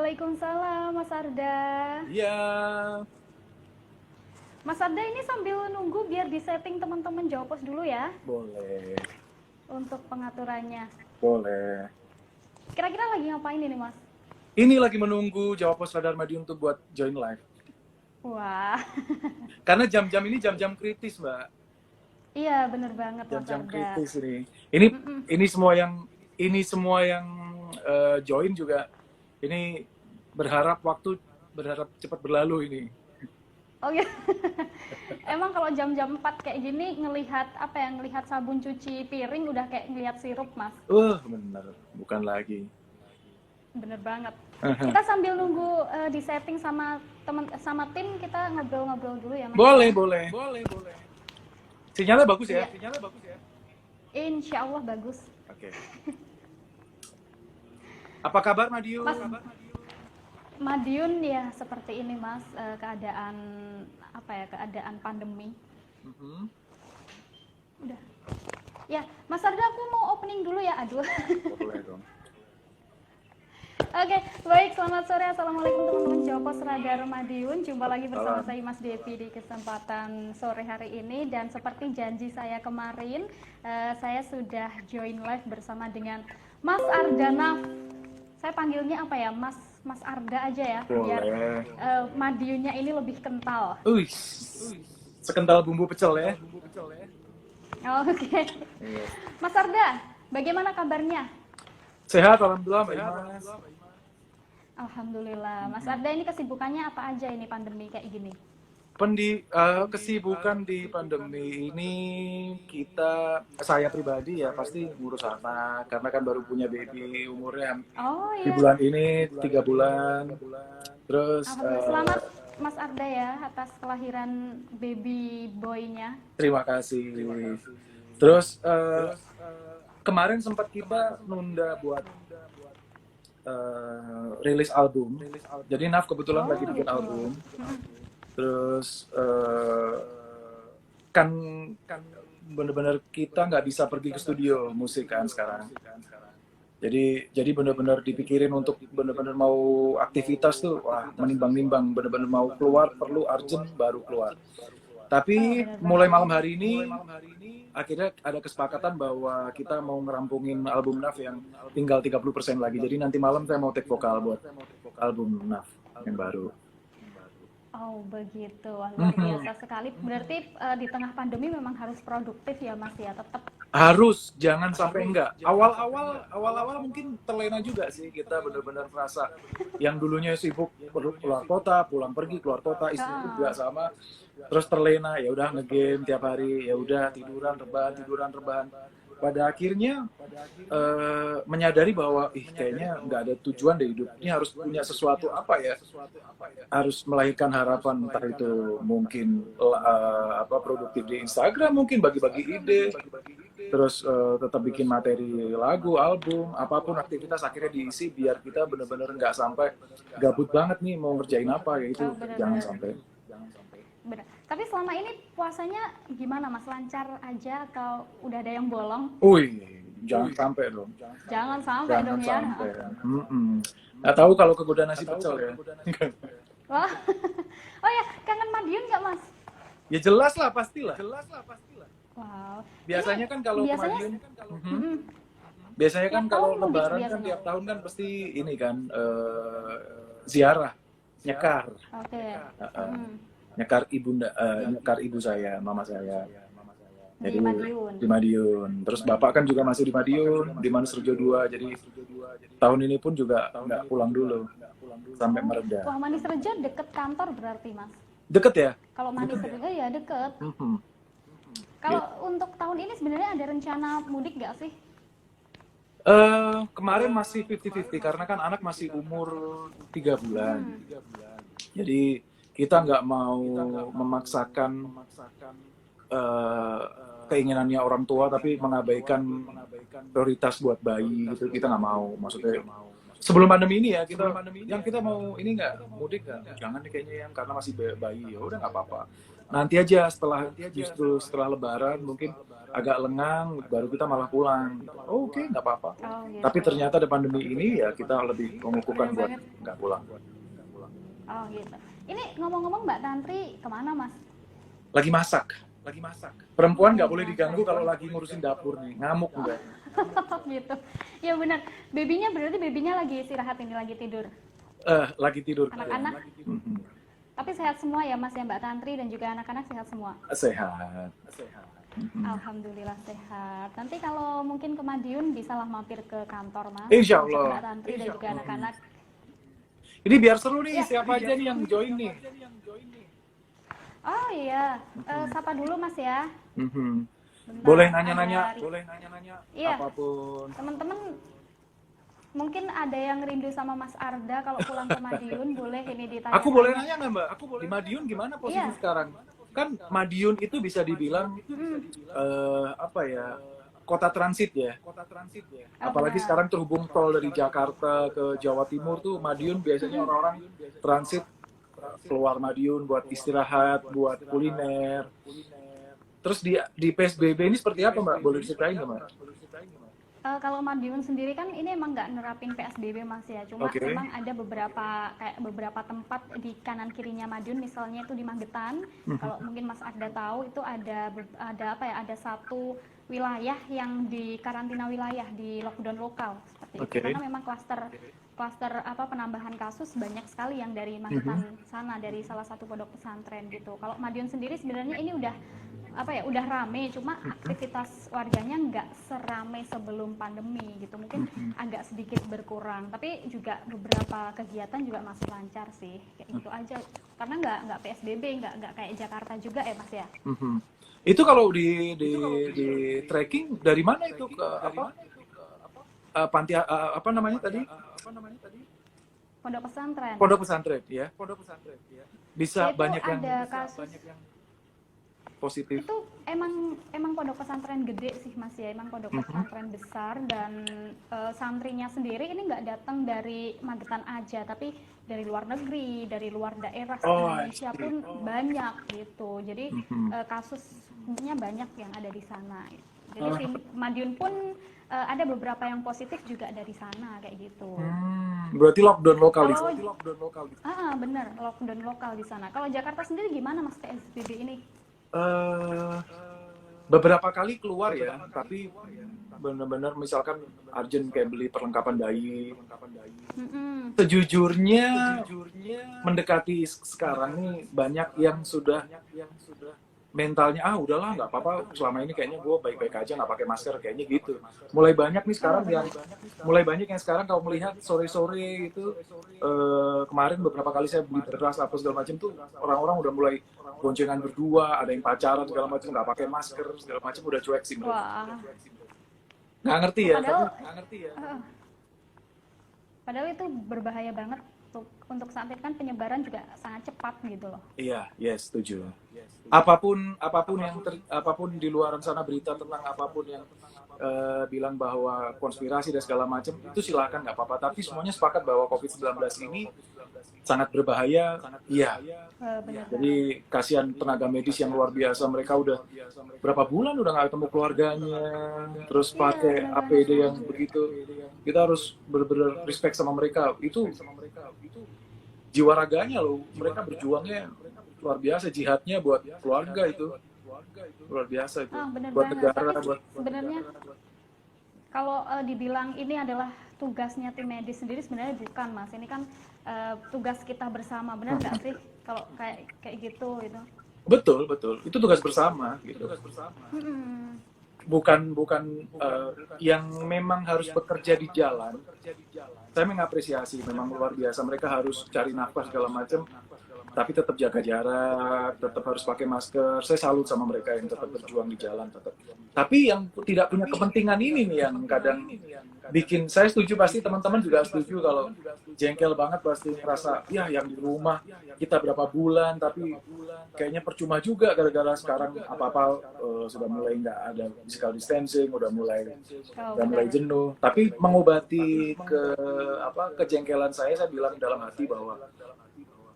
Waalaikumsalam, Mas Arda. Iya, Mas Arda ini sambil nunggu biar disetting teman-teman Jawpos dulu ya boleh, untuk pengaturannya. boleh. Kira-kira lagi ngapain ini, Mas? Ini lagi menunggu Jawapos Radar Madiun untuk buat join live. Wah, Karena jam-jam ini jam-jam kritis, Mbak. iya bener banget Mas Jam-jam Arda. kritis ini. Ini semua yang join juga ini berharap cepat berlalu ini. Oh iya, emang kalau jam-jam 4 kayak gini ngelihat sabun cuci piring udah kayak ngelihat sirup, Mas. Bener, bukan lagi. Bener banget. Kita sambil nunggu disetting sama tim, kita ngobrol-ngobrol dulu ya, Mas. Boleh. Sinyalnya bagus ya? Iya. Insya Allah bagus. Oke. Apa kabar, Madiun? Mas, Madiun ya seperti ini Mas, keadaan pandemi. Udah. Ya, Mas Arda aku mau opening dulu ya. Aduh. Boleh dong. Oke, baik, selamat sore. Assalamualaikum teman-teman Jawpos Radar Madiun. Jumpa lagi bersama saya Mas Devi di kesempatan sore hari ini. Dan seperti janji saya kemarin, saya sudah join live bersama dengan Mas Ardanaf. Saya panggilnya apa ya, Mas Arda aja ya, biar Madiunnya ini lebih kental. Sekental bumbu pecel ya. Oke. Mas Arda, bagaimana kabarnya? Sehat, alhamdulillah, Mbak Imas. Alhamdulillah. Mas Arda ini kesibukannya apa aja ini pandemi kayak gini? Kesibukan di pandemi ini saya pribadi ya pasti ngurus anak karena kan baru punya baby umurnya di bulan ini 3 bulan. Terus selamat Mas Arda ya atas kelahiran baby boy-nya. Terima kasih. Terus kemarin sempat kita nunda buat rilis album. Jadi Naf kebetulan lagi bikin album. Terus kan benar-benar kita nggak bisa pergi ke studio musik kan sekarang. Jadi benar-benar dipikirin untuk benar-benar mau aktivitas tuh, wah menimbang-nimbang, benar-benar mau keluar perlu urgent baru keluar. Tapi mulai malam hari ini akhirnya ada kesepakatan bahwa kita mau ngerampungin album Naf yang tinggal 30% lagi. Jadi nanti malam saya mau take vokal buat album Naf yang baru. Oh begitu, wah, luar biasa sekali. Berarti di tengah pandemi memang harus produktif ya Mas ya, tetap. Harus, jangan sampai enggak. Awal-awal mungkin terlena juga sih, kita benar-benar merasa yang dulunya sibuk keluar kota, pulang pergi keluar kota, istri juga sama. Terus terlena, ya udah ngegame tiap hari, ya udah tiduran rebahan. Pada akhirnya menyadari bahwa kayaknya nggak ada tujuan deh hidup ini, harus punya sesuatu apa ya, harus melahirkan harapan, entah itu mungkin produktif di Instagram, mungkin bagi-bagi ide, terus tetap bikin materi lagu, album, apapun aktivitas akhirnya diisi biar kita benar-benar nggak sampai gabut banget nih mau ngerjain apa, ya itu jangan sampai. Benar. Tapi selama ini puasanya gimana Mas? Lancar aja atau udah ada yang bolong? Jangan sampai dong. Jangan sampai dong ya. Nggak tahu kalau kegoda nasi pecel ya. Wah. Oh ya, kangen Madiun nggak Mas? Ya jelas lah, pastilah. Wow. Biasanya kan kalau Madiun, biasanya kan kalau Lebaran kan tiap tahun kan pasti ini kan ziarah, nyekar. Oke. Nyekar ibu saya, mama saya. Jadi di Madiun. Terus bapak kan juga masih di Madiun, di Manisrejo 2. Jadi tahun ini pun juga nggak pulang dulu sampai mereda. Wah, Manisrejo deket kantor berarti Mas? Deket ya? Kalau Manisrejo ya deket. Kalau untuk tahun ini sebenarnya ada rencana mudik nggak sih? Kemarin masih 50-50 karena kan anak masih umur 3 bulan. Jadi kita nggak mau memaksakan keinginannya orang tua tapi mengabaikan prioritas buat bayi gitu. Kita nggak mau, maksudnya sebelum pandemi ini ya kita mau ini nggak mudik nggak, jangan nih kayaknya yang karena masih bayi, ya udah nggak apa-apa. nanti aja justru setelah Lebaran mungkin agak lengang, baru kita malah pulang. Oh, oke, nggak apa-apa. Oh gitu. Tapi ternyata ada pandemi ini ya kita lebih mengukuhkan Bener buat banget. nggak pulang. Oh gitu. Ini ngomong-ngomong Mbak Tantri kemana Mas? Lagi masak. Perempuan nggak boleh diganggu kalau lagi ngurusin dapur nih, ngamuk enggak. Gitu. Ya benar. Berarti babynya lagi istirahat ini, lagi tidur. Lagi tidur. Anak-anak. Mhm. Tapi sehat semua ya Mas ya, Mbak Tantri dan juga anak-anak sehat semua. Sehat. Alhamdulillah sehat. Nanti kalau mungkin ke Madiun bisalah mampir ke kantor Mas. Insya Untuk Allah. Mbak Tantri dan juga anak-anak. Ini biar seru nih, Ya. siapa aja nih yang join nih? Oh iya, sapa dulu Mas ya. Mhm. Bentar, Boleh nanya-nanya, Iya. apapun. Teman-teman mungkin ada yang rindu sama Mas Arda kalau pulang ke Madiun, boleh ini ditanya. Aku boleh nanya nggak Mbak? Di Madiun gimana posisi Iya. sekarang? Kan Madiun itu bisa dibilang apa ya, kota transit ya. Apalagi sekarang terhubung tol dari Jakarta ke Jawa Timur tuh Madiun biasanya orang-orang transit keluar Madiun buat istirahat, buat kuliner. Terus di PSBB ini seperti apa Mbak? Boleh diceritain nggak Mbak? Kalau Madiun sendiri kan ini emang nggak nerapin PSBB Mas ya, cuma Oke. memang ada beberapa tempat di kanan kirinya Madiun, misalnya itu di Magetan. Kalau mungkin Mas Arda tahu itu ada satu wilayah yang di karantina wilayah, di lockdown lokal seperti itu. Oke. Karena memang klaster penambahan kasus banyak sekali yang dari Magetan sana, dari salah satu pondok pesantren gitu. Kalau Madiun sendiri sebenarnya ini udah rame, cuma aktivitas warganya nggak serame sebelum pandemi gitu, mungkin agak sedikit berkurang, tapi juga beberapa kegiatan juga masih lancar sih, kayak gitu aja, karena nggak PSBB, nggak kayak Jakarta juga ya Mas ya. Mhm. Itu kalau di tracking dari mana itu ke apa? Panti apa namanya tadi? Pondok pesantren. Pondok pesantren ya. Bisa Itu banyak yang ada kasus positif. itu emang pondok pesantren gede sih Mas ya, emang pondok pesantren besar, dan santrinya sendiri ini nggak datang dari Magetan aja, tapi dari luar negeri, dari luar daerah Indonesia pun banyak gitu. Jadi kasusnya banyak yang ada di sana. Jadi di Madiun pun ada beberapa yang positif juga dari sana kayak gitu. Berarti lockdown lokal Kalau di bener lockdown lokal di sana. Kalau Jakarta sendiri gimana Mas PSBB ini? Beberapa kali keluar ya, tapi benar-benar misalkan urgent kayak beli perlengkapan bayi. Sejujurnya mendekati sekarang nih banyak yang sudah mentalnya udahlah nggak apa-apa, selama ini kayaknya gue baik-baik aja nggak pakai masker kayaknya gitu. Mulai banyak yang sekarang kalau melihat sore-sore itu kemarin beberapa kali saya beli beras apa segala macam tuh orang-orang udah mulai boncengan berdua, ada yang pacaran segala macam nggak pakai masker segala macam, udah cuek sih mereka. Wah. Nggak ngerti ya. Padahal itu berbahaya banget untuk saat ini kan penyebaran juga sangat cepat gitu loh. Iya, yes, setuju. Apapun di luar sana berita tentang apapun yang bilang bahwa konspirasi dan segala macam itu silakan nggak apa-apa, tapi semuanya sepakat bahwa COVID-19 ini sangat berbahaya. Iya. Jadi kasihan tenaga medis yang luar biasa, mereka udah berapa bulan udah nggak ketemu keluarganya, terus pakai APD yang begitu. Kita harus benar-benar respect sama mereka. Itu jiwa raganya loh, mereka berjuangnya luar biasa, jihadnya buat keluarga itu luar biasa itu, buat negara. Tapi sebenarnya kalau dibilang ini adalah tugasnya tim medis sendiri, sebenarnya bukan Mas, ini kan tugas kita bersama, benar nggak sih kalau kayak gitu gitu? Betul, itu tugas bersama gitu. Bukan yang memang harus bekerja di jalan. Saya mengapresiasi, memang luar biasa, mereka harus cari nafas segala macam, tapi tetap jaga jarak, tetap harus pakai masker. Saya salut sama mereka yang tetap berjuang di jalan, tetap. Tapi yang tidak punya kepentingan ini nih yang kadang bikin, saya setuju, pasti teman-teman juga setuju kalau jengkel banget, pasti ngerasa ya yang di rumah kita berapa bulan tapi kayaknya percuma juga gara-gara sekarang apa-apa sudah mulai nggak ada physical distancing, udah mulai jenuh. Tapi mengobati kejengkelan saya bilang dalam hati bahwa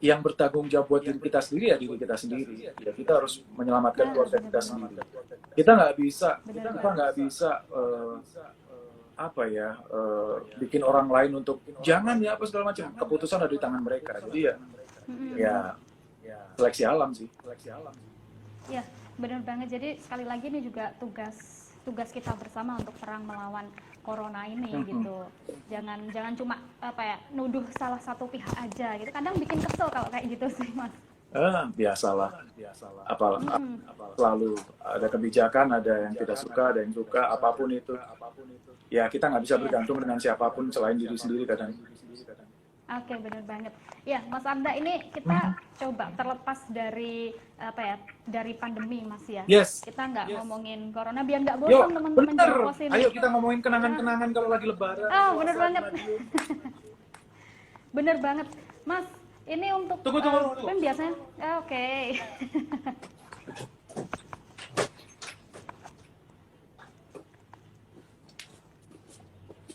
yang bertanggung jawab buat diri kita sendiri ya diri kita sendiri. Ya kita harus menyelamatkan keluarga kita sendiri. Kita nggak bisa apa ya bikin orang lain untuk jangan ya apa segala macam. Keputusan ada di tangan mereka. Jadi ya seleksi alam sih. Ya, benar banget. Jadi sekali lagi ini juga tugas kita bersama untuk perang melawan corona ini gitu. Jangan cuma apa ya nuduh salah satu pihak aja gitu. Kadang bikin kesel kalau kayak gitu sih, Mas. Biasalah. Selalu ada kebijakan, ada yang tidak suka, ada yang suka, apapun itu. Ya kita nggak bisa bergantung dengan siapapun selain diri sendiri kadang. Oke, benar banget. Ya, Mas Arda, ini kita coba terlepas dari apa ya, dari pandemi, Mas ya. Yes. Kita nggak ngomongin corona biar nggak bosan teman-teman Jopos ini. Ayo kita ngomongin kenangan-kenangan kalau lagi lebaran. Oh, benar banget. Bener banget, Mas. Ini untuk Tunggu. kan biasanya, oke.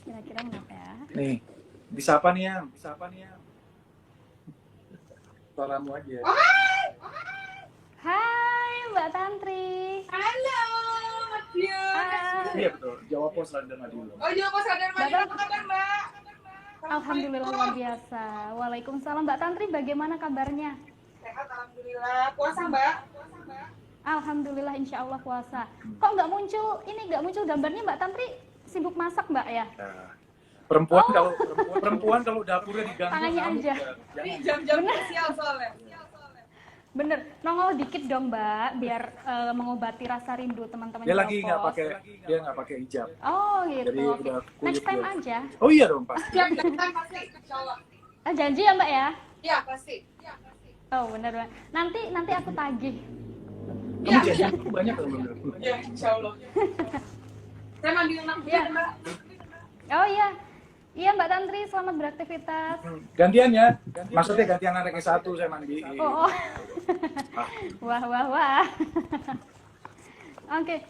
Kira-kira kenapa ya? Nih, disapa nih yang. Suaramu aja. Hai, Mbak Tantri. Halo, Madiun. Iya betul, Jawa Pos Radar Madiun. Oh, Jawa Pos Radar Madiun, apa kabar, Mbak? Alhamdulillah luar biasa. Waalaikumsalam, Mbak Tantri. Bagaimana kabarnya? Sehat, alhamdulillah. Puasa, Mbak? Alhamdulillah, insya Allah puasa. Kok nggak muncul gambarnya Mbak Tantri? Sibuk masak, Mbak ya? Nah, perempuan kalau dapurnya diganggu Tangannya aja. Ini jam-jam spesial soalnya. Bener, nongol dikit dong Mbak, biar mengobati rasa rindu teman-teman Dia lagi Jopos. nggak pakai hijab. Oh gitu. Jadi Oke. udah kulit Next time dia. aja. Oh iya dong pasti. Siap, pasti, insya Allah. Janji ya Mbak ya? Iya, pasti. Oh bener banget. Nanti aku tagih. Kamu jajan banyak kan bener. Ya, insya Allah. Saya mandi renang dulu, Iya. Mbak. Oh iya. Iya Mbak Tantri, selamat beraktivitas. Gantian ya. Maksudnya gantian anaknya satu saya mandi. Oh. Wah. Oke.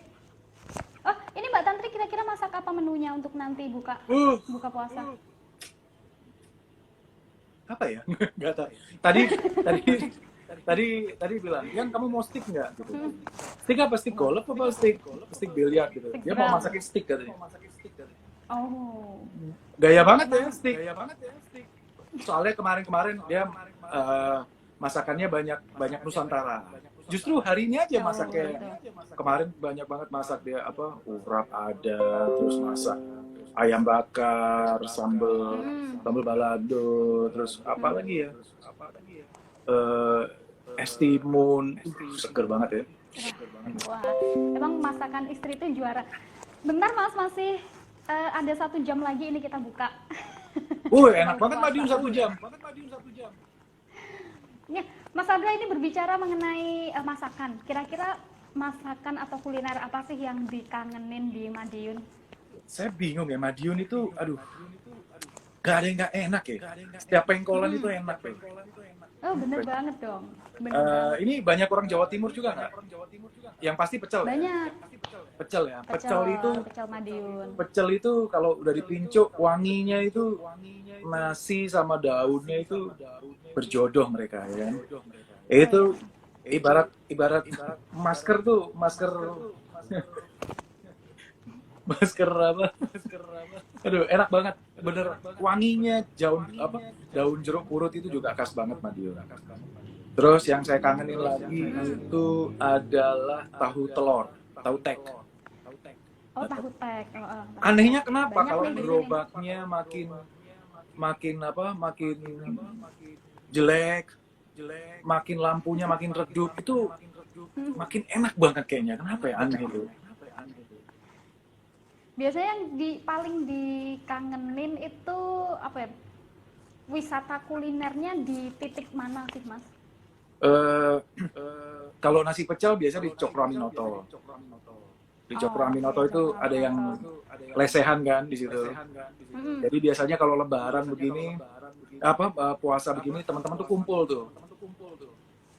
Oh, ini Mbak Tantri kira-kira masak apa menunya untuk nanti buka puasa? Apa ya? Nggak tahu. Tadi bilang, "Yang kamu mau stick nggak?" Gitu. Stick apa? Stick golf apa stick biliar gitu. Stick Dia mau drum. masakin stick katanya. Oh. Gaya banget ya stick. Soalnya kemarin dia masakannya banyak Nusantara. Justru hari ini aja masaknya. Kemarin banyak banget masak dia urap ada, terus masak ayam bakar, sambal balado, terus apa lagi ya? Es timun, seger banget ya. Wah, emang masakan istri itu juara. Bentar Mas, masih ada 1 jam lagi ini kita buka. Enak banget Madiun 1 jam. Ya, Mas Adra ini berbicara mengenai masakan. Kira-kira masakan atau kuliner apa sih yang dikangenin di Madiun? Saya bingung ya, Madiun itu, gak ada yang gak enak ya. Setiap pengkolan itu enak ya. Oh, bener banget dong. Bener banget. Ini banyak orang Jawa Timur juga nggak? Yang pasti pecel. Banyak. Pecel ya. Pecel Madiun. Pecel itu kalau udah dipincuk wanginya itu nasi sama daunnya itu berjodoh mereka ya. Itu ibarat masker apa? Aduh, enak banget. Bener wanginya daun jeruk purut itu juga khas banget Madiun. Terus yang saya kangenin lagi itu adalah tahu telur, tahu tek. Oh, tahu tek. Anehnya kenapa Banyak kalau nih di sini. gerobaknya makin jelek, makin lampunya makin redup itu makin enak banget kayaknya. Kenapa ya aneh itu? Biasanya yang paling dikangenin itu apa ya? Wisata kulinernya di titik mana sih, Mas? Kalau nasi pecel biasa di Cokro Aminoto. Di Cokro Aminoto itu ada yang lesehan kan di situ. Jadi biasanya kalau lebaran begini, puasa begini teman-teman tuh kumpul tuh.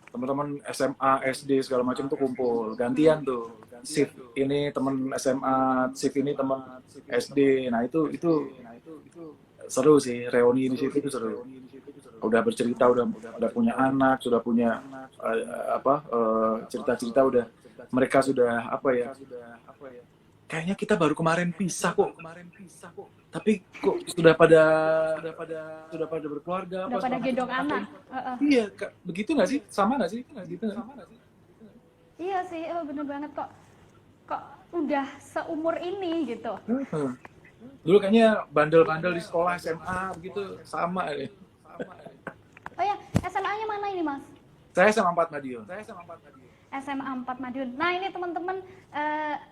Teman-teman SMA, SD segala macam tuh kumpul, gantian tuh. Shift ini teman SMA, shift ini teman SD. Nah, itu seru sih, reuni di situ itu seru. udah bercerita, udah punya anak, sudah punya cerita-cerita, udah mereka sudah kayaknya kita baru kemarin pisah kok. Tapi kok sudah pada berkeluarga, Udah pada gendong anak. Iya, begitu nggak sih? Sama nggak sih? Gitu nggak? Iya sih, bener banget kok. Kok udah seumur ini gitu. Dulu kayaknya bandel-bandel di sekolah SMA begitu, sama ya. Oh ya, SMA-nya mana ini Mas? Saya SMA 4 Madiun. SMA 4 Madiun. Nah ini teman-teman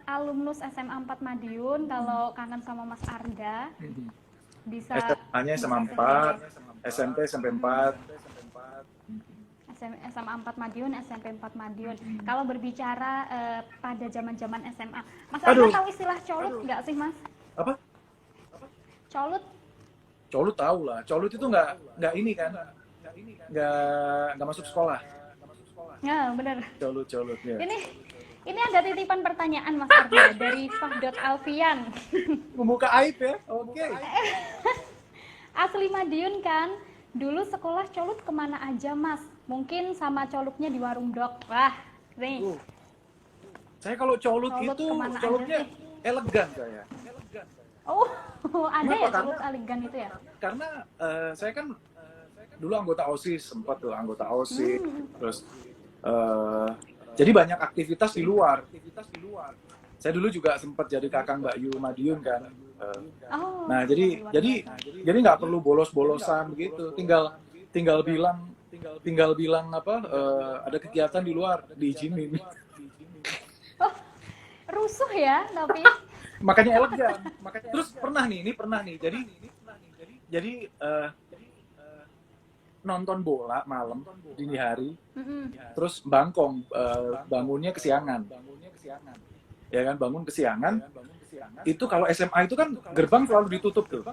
alumnus SMA 4 Madiun, kalau kangen sama Mas Arda bisa SMA-nya SMA 4, SMP 4. SMA 4 Madiun, SMP 4 Madiun. Kalau berbicara pada zaman-zaman SMA, Mas Arda tahu istilah colut nggak sih Mas? Apa? Colut? Colut tahu lah. Colut itu nggak ini kan? Nggak masuk sekolah. Ya benar. Colut ya. Ini ada titipan pertanyaan Mas Arda dari Fahdot Alfian. Membuka aib ya? Oke. Asli Madiun kan? Dulu sekolah colut kemana aja Mas? Mungkin sama colutnya di warung dok. Wah, nih. Saya kalau colut itu kemana colutnya aja sih? elegan saya. Oh, ada Kenapa? ya colut elegan itu ya? Karena saya kan dulu anggota OSIS, sempat tuh anggota OSIS, terus jadi banyak aktivitas di luar. Saya dulu juga sempat jadi kakang Mbak Yu Madiun kan. Nah jadi nggak perlu bolos-bolosan begitu. Tinggal bilang ada kegiatan di luar, diizinin. Oh, rusuh ya tapi. Makanya elegan. Terus pernah nih. Jadi nonton bola malam dini hari, terus bangunnya kesiangan. Ya kan, bangun kesiangan. Itu kalau SMA itu kan gerbang selalu ditutup tuh.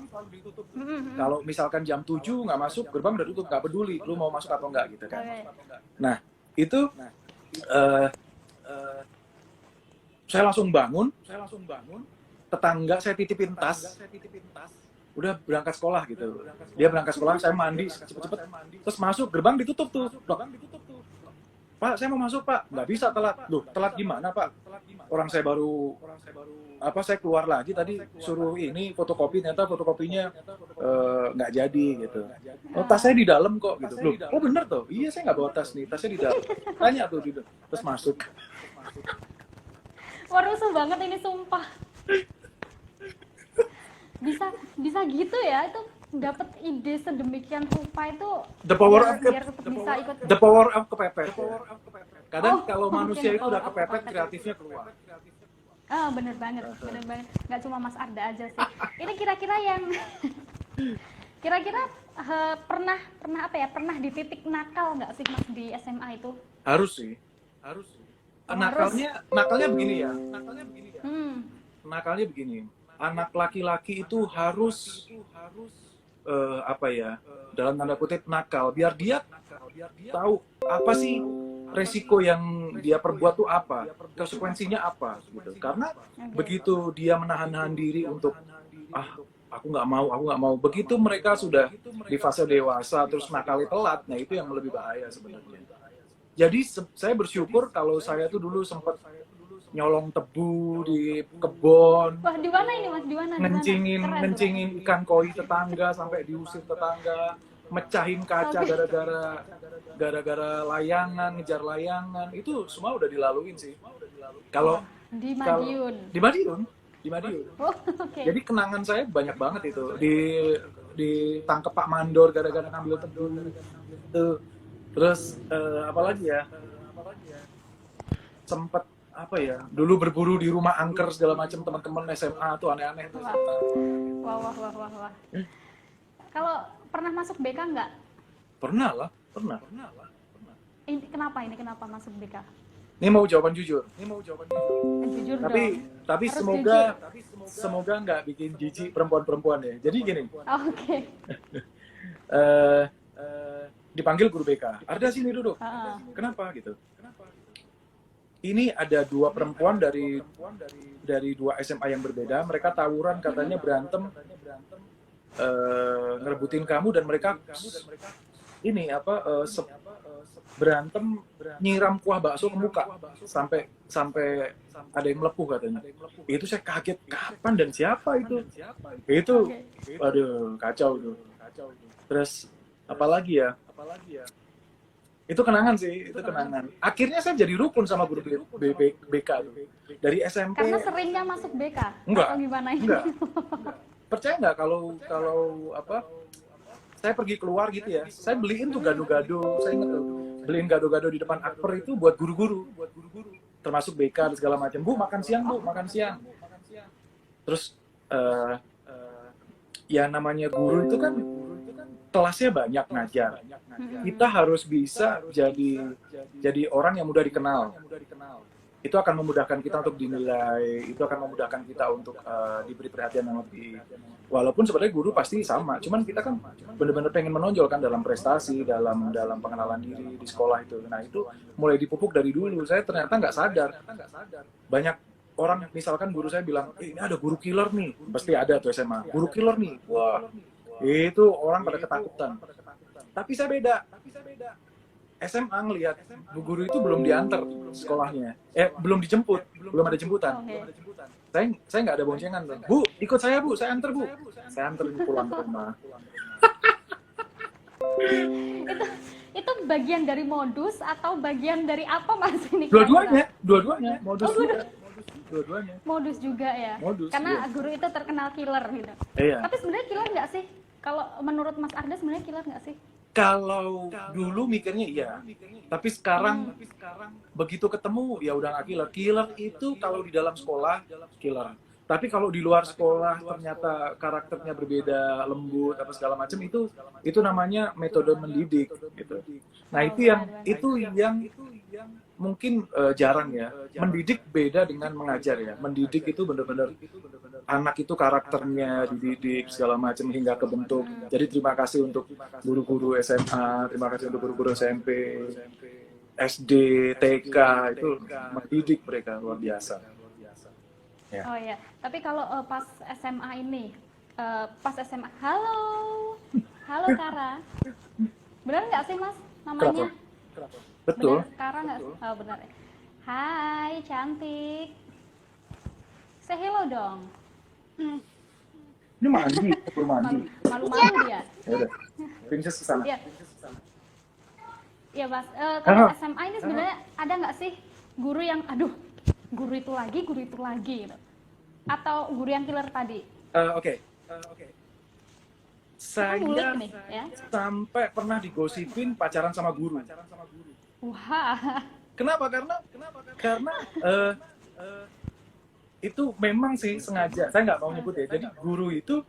Kalau misalkan jam 7 nggak masuk, gerbang udah tutup, nggak peduli lu mau masuk atau nggak gitu kan. Nah, itu saya langsung bangun, tetangga saya titipin tas, udah berangkat sekolah gitu. Dia berangkat sekolah, saya mandi cepet-cepet, terus masuk, gerbang ditutup tuh. Pak, saya mau masuk Pak, nggak bisa telat. Loh, telat gimana Pak? Orang saya baru saya keluar lagi tadi suruh ini fotokopi, ternyata fotokopinya nggak jadi gitu. Oh, tas saya di dalam kok gitu. Loh, oh bener tuh, iya saya nggak bawa tas nih, tasnya di dalam. Tanya tuh gitu, terus masuk. Wah, rusuh banget ini sumpah. Bisa gitu ya, itu dapat ide sedemikian rupa itu. The power of kepepet. Kadang kalau manusia itu udah kepepet, kreatifnya keluar. Bener banget. Nggak cuma Mas Arda aja sih. Ini kira-kira pernah di titik nakal nggak sih Mas di SMA itu? Harus sih. Nakalnya begini ya. Nakalnya begini. Anak laki-laki itu harus dalam tanda kutip nakal, biar dia tahu apa sih resiko yang dia perbuat tuh apa, konsekuensinya apa gitu. Karena begitu dia menahan diri untuk aku nggak mau, begitu mereka sudah di fase dewasa terus nakalnya telat, nah itu yang lebih bahaya sebenarnya. Jadi saya bersyukur kalau saya tuh dulu sempat nyolong tebu di kebun. Wah, di mana ini Mas? Di mana? Ngencingin ikan koi tetangga sampai diusir tetangga, mecahin kaca gara-gara layangan, ngejar layangan. Itu semua udah dilaluin sih. Kalau di Madiun. Di Madiun. Oh, okay. Jadi kenangan saya banyak banget itu. Ditangkep Pak Mandor gara-gara ngambil tebu. Terus apalagi ya? Sempet dulu berburu di rumah angker segala macam, teman-teman SMA tuh aneh-aneh tuh. Wah. Kalau pernah masuk BK nggak? Pernah lah. Kenapa masuk BK? Ini mau jawaban jujur. Jujur tapi semoga nggak bikin jijik perempuan-perempuan ya. Jadi gini. Oke. Dipanggil guru BK. Arda sini duduk. Kenapa gitu? Ini ada dua perempuan dari dua SMA yang berbeda. Mereka tawuran, katanya berantem, ngerebutin kamu, dan mereka ini berantem nyiram kuah bakso ke muka sampai sampai ada yang melepuh katanya. Itu saya kaget, kapan dan siapa itu? Itu aduh kacau tuh. Terus apalagi ya? Itu kenangan sih, itu kenangan. Akhirnya saya jadi rukun sama guru BK tuh. Dari SMP. Karena seringnya masuk BK? Enggak. Atau gimana ini? Enggak. Percaya nggak kalau saya pergi keluar gitu ya, saya beliin tuh gado-gado, saya ingat tuh, beliin gado-gado di depan Akper itu buat guru-guru, termasuk BK dan segala macam. Bu, makan siang, Bu, makan siang. Terus ya namanya guru itu kan kelasnya banyak ngajar. Kita harus bisa jadi orang yang mudah dikenal. Itu akan memudahkan kita untuk dinilai, itu akan memudahkan kita untuk diberi perhatian yang lebih. Walaupun sebenarnya guru pasti sama, cuman kita kan benar-benar pengen menonjol kan dalam prestasi, dalam pengenalan diri di sekolah itu. Nah itu mulai dipupuk dari dulu. Saya ternyata nggak sadar. Banyak orang, misalkan guru saya bilang, ini ada guru killer nih, pasti ada tuh SMA. Guru killer nih, wah itu orang pada ketakutan. Tapi saya beda. SMA ngelihat bu guru itu belum diantar sekolahnya, belum dijemput, belum ada jemputan. Saya nggak ada boncengan tuh. Bu, ikut saya Bu, saya antar Bu. Saya anterin pulang ke rumah. Itu bagian dari modus atau bagian dari apa Mas ini? Dua-duanya, modus juga. Dua-duanya. Modus juga ya. Modus, karena iya. guru itu terkenal killer gitu. Iya. Tapi sebenarnya killer nggak sih? Kalau menurut Mas Arda sebenarnya killer nggak sih? Kalau dulu mikirnya iya, tapi sekarang begitu ketemu ya udah nggak killer. Killer itu kalau di dalam sekolah killer, tapi kalau di luar sekolah ternyata karakternya berbeda, lembut apa segala macam, itu namanya metode mendidik gitu. Nah itu yang mungkin jarang ya. Mendidik beda dengan mengajar ya. Mendidik itu benar-benar anak itu karakternya dididik segala macam hingga kebentuk. Jadi terima kasih untuk guru-guru SMA, terima kasih untuk guru-guru SMP, SD, TK, itu mendidik mereka luar biasa. Ya. Oh ya, tapi kalau pas SMA ini, pas SMA, halo Kara, benar nggak sih Mas namanya? Kenapa? Betul. Benar Kara nggak? Oh benar. Hai cantik, say hello dong. Ini mandi, belum mandi. Malu-malu dia. Ya udah, princess ke sana. Iya. Iya Mas, kalau SMA ini sebenarnya ada nggak sih guru yang, aduh, guru itu lagi gitu. Atau guru yang killer tadi? Oke. Saya nih, ya? sampai pernah digosipin pacaran sama guru. Wah. Kenapa? Karena itu memang sih sengaja. Saya nggak mau nyebut ya. Jadi guru itu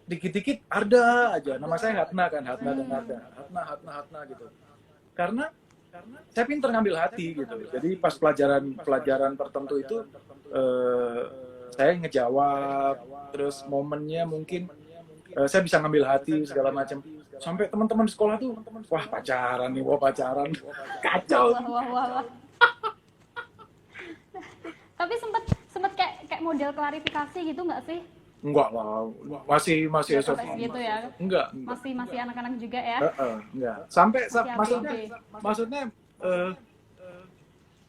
dikit-dikit Arda aja. Nama saya Hatna kan, Hatna dan Arda. Hatna gitu. Karena saya pinter ngambil hati gitu. Jadi pas pelajaran tertentu itu saya ngejawab, terus momennya mungkin saya bisa ngambil hati segala macam. Sampai teman-teman di sekolah tuh, wah pacaran, kacau. Wah. Tapi sempet kayak model klarifikasi gitu nggak sih? Enggak lah, masih SMA. Gitu ya? Enggak. Masih anak-anak juga ya? Enggak. Sampai Masih maksudnya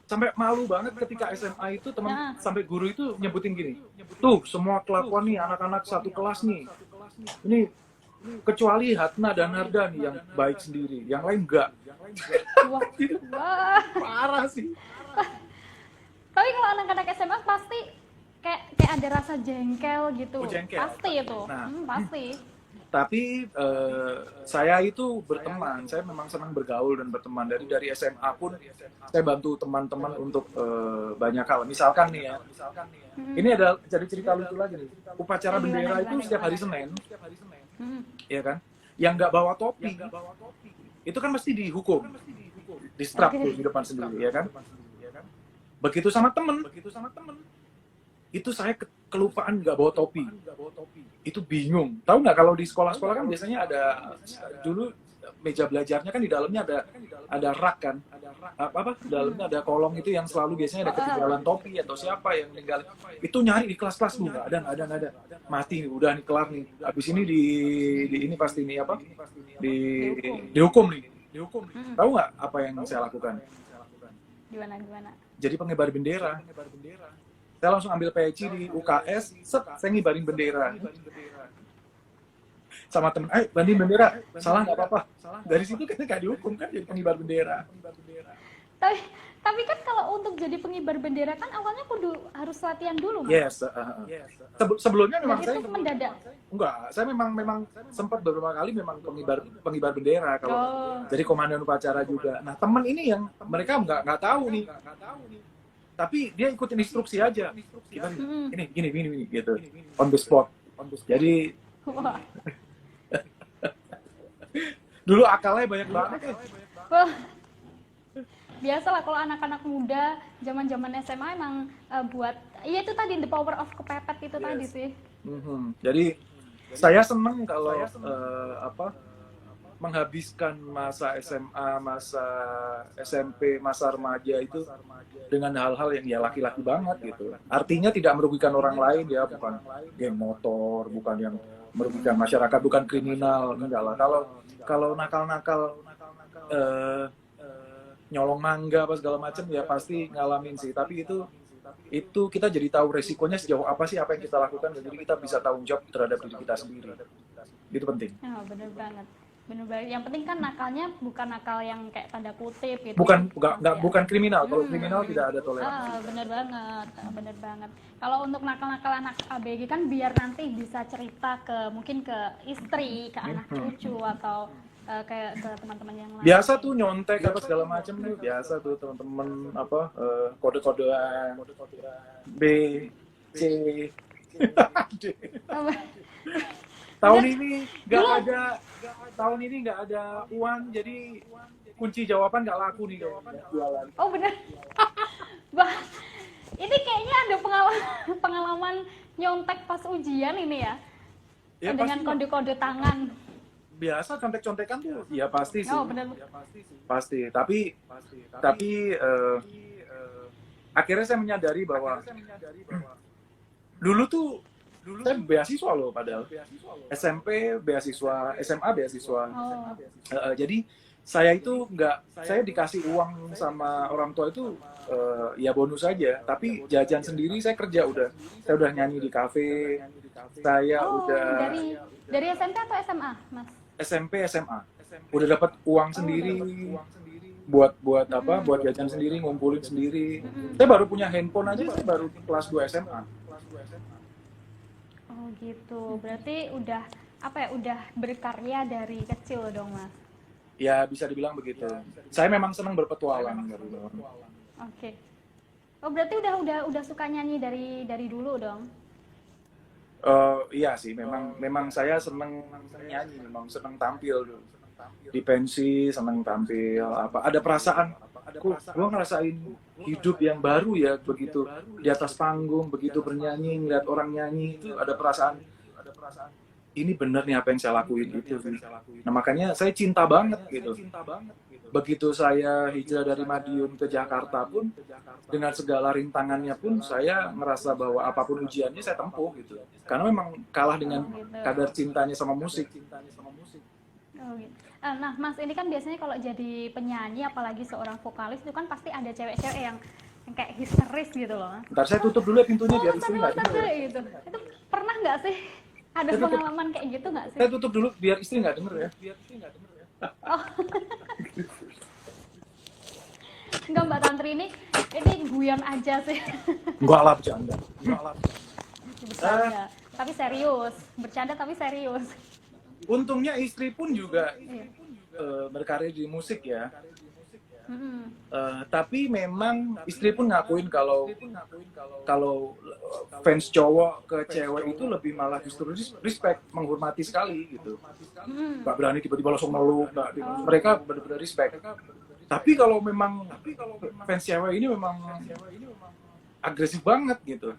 sampai malu banget ketika SMA itu sampai guru itu nyebutin gini. Tuh, semua kelakuan nih anak-anak satu kelas nih. Ini kecuali Hatna dan Narda nih yang baik sendiri, yang lain enggak. Wah. Parah sih. Tapi kalau anak-anak SMA pasti kayak ada rasa jengkel gitu. Jengkel. Pasti itu. Nah, pasti. Tapi saya itu berteman, saya memang senang bergaul dan berteman. Dari SMA pun saya bantu teman-teman untuk banyak hal. Misalkan nih ya, ini ada jadi cerita lucu lagi nih. Upacara bendera itu setiap hari Senin, ya kan? Yang nggak bawa topi, itu kan mesti dihukum, di strap tuh di depan sendiri, ya kan? Begitu sama temen, itu saya kelupaan nggak bawa topi. Itu bingung. Tahu nggak kalau di sekolah-sekolah kan biasanya ada dulu meja belajarnya kan di dalamnya ada rak kan, dalamnya ada kolong itu yang selalu biasanya ada ketinggalan topi atau siapa yang tinggal itu nyari di kelas-kelas bu, nggak ada, mati nih, udah nih kelar nih, habis ini di ini pasti nih apa dihukum nih. Tahu nggak apa yang saya lakukan? Gimana? Jadi pengibar bendera. Saya langsung ambil peci di UKS, saya ngibarin bendera. Sama temen, banding bendera, salah nggak apa-apa. Dari situ kan nggak dihukum kan jadi pengibar bendera. Tapi kan kalau untuk jadi pengibar bendera kan awalnya kudu harus latihan dulu, Mas. Yes. Sebelumnya memang Dan saya itu mendadak. enggak, saya memang sempat beberapa kali memang pengibar bendera kalau jadi komandan upacara juga. Nah teman ini yang mereka nggak tahu nih, tapi dia ikutin instruksi aja. Kita gini gitu, on the spot. Jadi Wah. dulu akalnya banyak banget ya. Wah. Biasalah kalau anak-anak muda zaman-zaman SMA emang buat iya itu tadi the power of kepepet itu tadi sih. Jadi saya seneng kalau menghabiskan masa SMA, masa SMP, masa remaja itu dengan hal-hal yang ya laki-laki banget gitu. Artinya tidak merugikan orang lain ya, bukan geng motor, bukan yang merugikan masyarakat, bukan kriminal, enggak lah. Kalau nakal-nakal nyolong mangga apa segala macam ya pasti ngalamin sih. Tapi itu kita jadi tahu resikonya sejauh apa sih apa yang kita lakukan, dan jadi kita bisa tanggung jawab terhadap diri kita sendiri. Itu penting. Oh, bener banget. Yang penting kan nakalnya bukan nakal yang kayak tanda kutip gitu. Bukan kriminal. Kalau kriminal tidak ada toleransi. Bener banget. Kalau untuk nakal-nakal anak ABG kan biar nanti bisa cerita mungkin ke istri, ke anak cucu atau kayak ke teman-teman yang lain. Biasa tuh nyontek apa segala macam tuh biasa tuh teman-teman kode-kodean B C D. Tahun ini nggak ada uang, jadi kunci jawaban nggak laku nih jualan. Oh benar. Bah, ini kayaknya ada pengalaman nyontek pas ujian ini ya, dengan kode-kode tangan. Biasa contek-contekan tuh, ya pasti sih. Oh benar. Pasti. Tapi akhirnya saya menyadari bahwa dulu saya beasiswa loh, padahal SMP beasiswa, SMA beasiswa. Jadi saya dikasih uang sama orang tua itu ya bonus saja, tapi jajan sendiri saya kerja saya udah nyanyi di kafe, saya udah dari SMP atau SMA, Mas? SMP SMA udah dapat uang sendiri buat jajan sendiri, ngumpulin sendiri. Saya baru punya handphone aja, saya baru kelas 2 SMA. Oh gitu, berarti udah berkarya dari kecil dong, Mas? Ya bisa dibilang begitu. Saya memang senang berpetualang. Oke. Oh berarti udah suka nyanyi dari dulu dong? Iya sih, memang saya senang nyanyi, memang senang tampil dulu. Di pensi senang tampil, ada perasaan. Gue ngerasain hidup yang baru ya, begitu di atas panggung, begitu bernyanyi, ngeliat orang nyanyi itu ada perasaan. Ini bener nih apa yang saya lakuin itu. Nah makanya saya cinta banget gitu. Begitu saya hijrah dari Madiun ke Jakarta pun, dengan segala rintangannya pun saya merasa bahwa apapun ujiannya saya tempuh gitu. Karena memang kalah dengan kadar cintanya sama musik. Oh, gitu. Nah Mas, ini kan biasanya kalau jadi penyanyi, apalagi seorang vokalis itu kan pasti ada cewek-cewek yang kayak histeris gitu loh. Ntar saya tutup dulu ya pintunya biar istri nggak denger. Gitu. Itu pernah nggak sih ada pengalaman kayak gitu nggak sih? Saya tutup dulu biar istri nggak denger ya. Oh. Enggak Mbak Tantri, ini guyon aja sih. Enggak lah, bercanda. Bercanda, tapi serius. Bercanda tapi serius. Untungnya istri pun juga berkarir di musik ya. Tapi memang istri pun ngakuin kalau fans cowok ke cewek itu lebih malah justru respect, menghormati sekali gitu. Nggak berani tiba-tiba langsung meluk, mereka benar-benar respect. Tapi kalau memang fans cewek ini memang agresif banget gitu.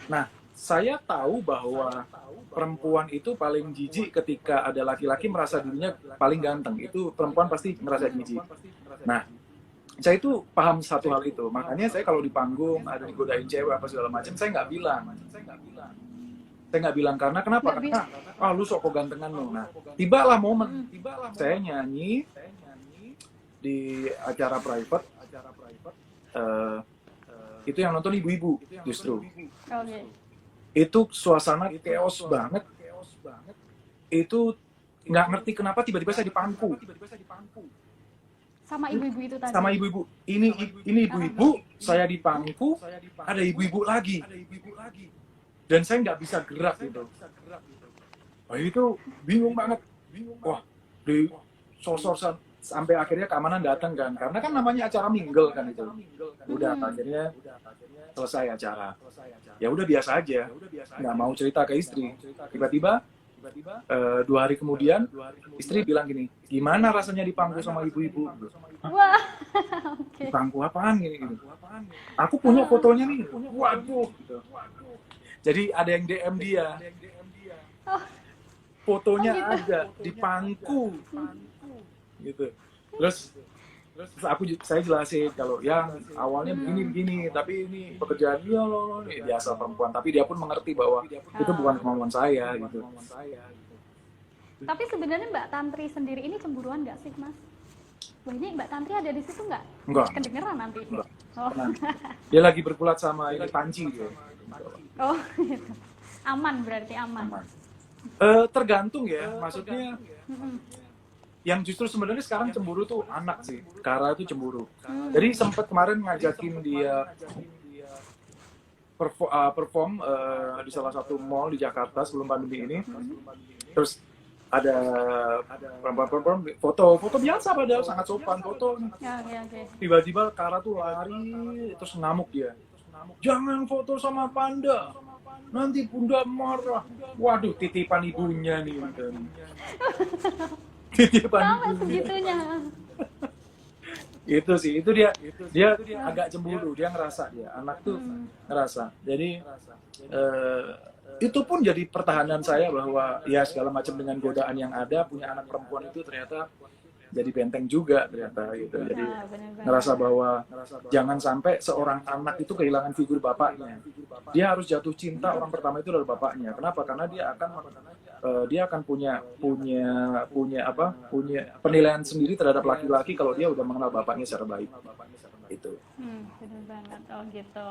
Nah, saya tahu bahwa perempuan itu paling jijik ketika ada laki-laki merasa dirinya paling ganteng. Itu perempuan pasti merasa jijik. Nah, saya itu paham satu hal itu. Makanya saya kalau di panggung ada digodain cewek apa segala macam, saya nggak bilang. Saya nggak bilang karena kenapa? Karena lu sok kegantengan lu. Nah, tibalah momen, saya nyanyi di acara private. Itu yang nonton ibu-ibu justru. Oke. Itu suasana chaos banget. Itu nggak ngerti kenapa tiba-tiba saya dipangku. Sama ibu-ibu itu tadi. Sama ibu-ibu. Ini ibu-ibu, saya dipangku, ada ibu-ibu lagi. Dan saya nggak bisa gerak gitu. Wah, itu bingung banget. Wah, di sosor sampai akhirnya keamanan datang kan. Karena kan namanya acara mingle kan itu. Udah akhirnya selesai acara. Ya udah biasa aja. Nggak mau cerita ke istri. Tiba-tiba 2 hari kemudian istri bilang gini, gimana rasanya dipangku sama ibu-ibu? Wah, oke. Dipangku apaan gini? Aku punya fotonya nih. Waduh. Gitu. Jadi ada yang DM dia. Fotonya gitu. ada dipangku. Gitu. Terus saya jelasin kalau yang awalnya begini, tapi ini pekerjaan dia loh, ini biasa perempuan. Tapi dia pun mengerti bahwa itu bukan kemauan saya gitu. Tapi sebenarnya Mbak Tantri sendiri ini cemburuan nggak sih, Mas? Wah, ini Mbak Tantri ada di situ nggak? Enggak. Kedengeran nanti. Enggak. Oh. Dia lagi bergulat sama ini Panci dia. Oh, gitu. Aman berarti aman. Tergantung ya, maksudnya yang justru sebenarnya sekarang cemburu tuh anak sih. Kara itu cemburu. Jadi sempat kemarin ngajakin dia perform di salah satu mall di Jakarta sebelum pandemi ini. Terus ada perempuan foto biasa padahal sangat sopan foto. Oke. Tiba-tiba Kara tuh lari terus ngamuk dia. Jangan foto sama panda. Nanti bunda marah. Waduh, titipan ibunya nih. Titipan Sampai ibunya. segitunya. Itu sih, itu dia agak cemburu, dia ngerasa dia anak tuh ngerasa. Jadi itu pun jadi pertahanan saya bahwa ya segala macam dengan godaan yang ada, punya anak perempuan itu ternyata jadi benteng juga ternyata gitu. Jadi ngerasa bahwa jangan sampai seorang anak itu kehilangan figur bapaknya. Dia harus jatuh cinta, orang pertama itu adalah bapaknya. Kenapa? Karena dia akan punya penilaian sendiri terhadap laki-laki kalau dia udah mengenal bapaknya secara baik. Itu. Benar banget. Oh gitu.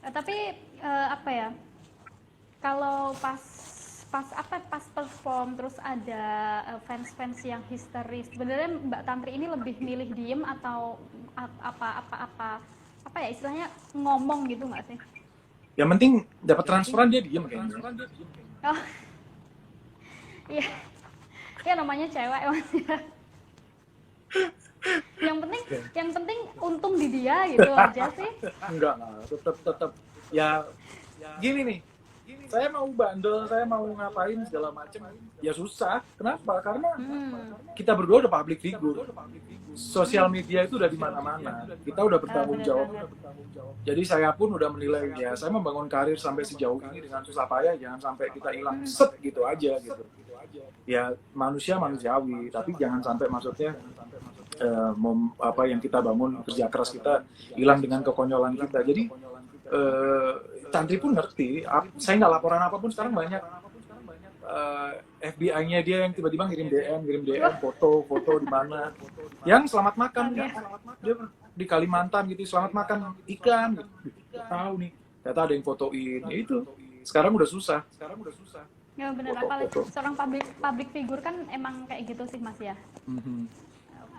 Tapi apa ya? Kalau pas perform terus ada fans yang histeris. Sebenarnya Mbak Tantri ini lebih milih diem atau apa ya istilahnya ngomong gitu nggak sih? Yang penting dapat transferan dia diem kayaknya. Oh. Iya. Ya namanya cewek Mas ya. Yang penting untung di dia gitu aja sih. Enggak, tetap ya gini nih. Saya mau bandel, saya mau ngapain segala macam, ya susah. Kenapa? Karena kita berdua udah public figure. Sosial media itu udah di mana-mana. Kita udah bertanggung jawab. Jadi saya pun udah menilai ya, saya membangun karir sampai sejauh ini dengan susah payah, jangan sampai kita hilang set gitu aja gitu. Ya manusia manusiawi, tapi jangan sampai maksudnya yang kita bangun kerja keras kita hilang dengan kekonyolan kita. Jadi Tantri pun ngerti, saya nggak laporan apapun sekarang banyak FBI-nya dia yang tiba-tiba ngirim DM foto di mana, yang selamat makan dia di Kalimantan gitu, selamat makan ikan, gitu. Tahu nih, ternyata ada yang fotoin, ya itu sekarang udah susah. Ya benar, apalagi seorang public figure kan emang kayak gitu sih Mas ya.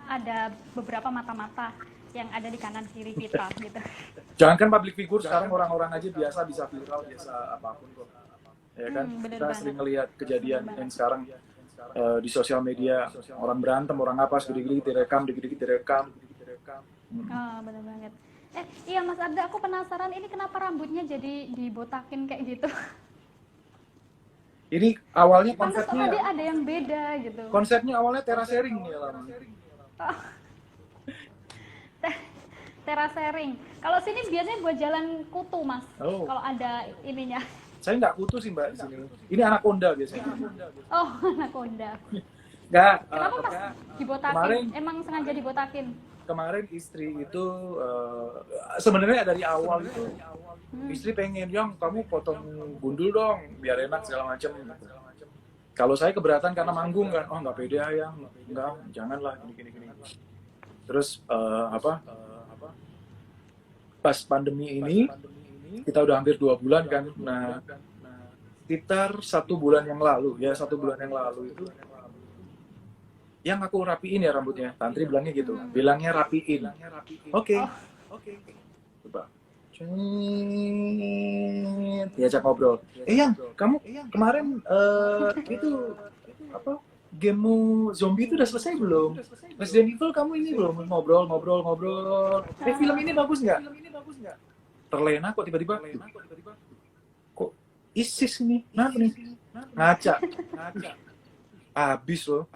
Ada beberapa mata-mata yang ada di kanan kiri kita gitu. Jangankan public figure, sekarang orang-orang aja biasa bisa viral, biasa apapun kok. Ya kan? Kita sering ngelihat kejadian yang sekarang di sosial media, orang berantem, orang apa, sedikit-sedikit direkam. Oh, benar banget. Iya Mas Arda, aku penasaran ini kenapa rambutnya jadi dibotakin kayak gitu? Ini awalnya Pantes konsepnya tadi ada yang beda gitu. Konsepnya awalnya terasering ya lama. Oh. Terasering. Kalau sini biasanya buat jalan kutu Mas. Oh. Kalau ada ininya. Saya nggak kutu sih Mbak di sini. Ini anaconda biasanya. Oh, anaconda. Nggak. Kenapa Mas dibotakin? Kemarin Emang sengaja dibotakin? kemarin istri itu sebenarnya dari awal itu istri pengen, yang kamu potong gundul dong biar enak segala macam. Kalau saya keberatan karena manggung kan, oh nggak pede ya, enggak, janganlah gini. Terus pas pandemi ini kita udah hampir 2 bulan kan, nah sekitar 1 bulan yang lalu itu yang aku rapiin ya rambutnya. Tantri bilangnya gitu, bilangnya rapiin. Oke. Coba. Diajak ngobrol. Yang kamu kemarin itu apa? Gamemu zombie itu udah selesai belum? Resident Evil kamu ini belum? Ngobrol. Film ini bagus nggak? Terlena kok tiba-tiba. Kok ISIS ini? Kenapa nih? Ngaca. Habis loh.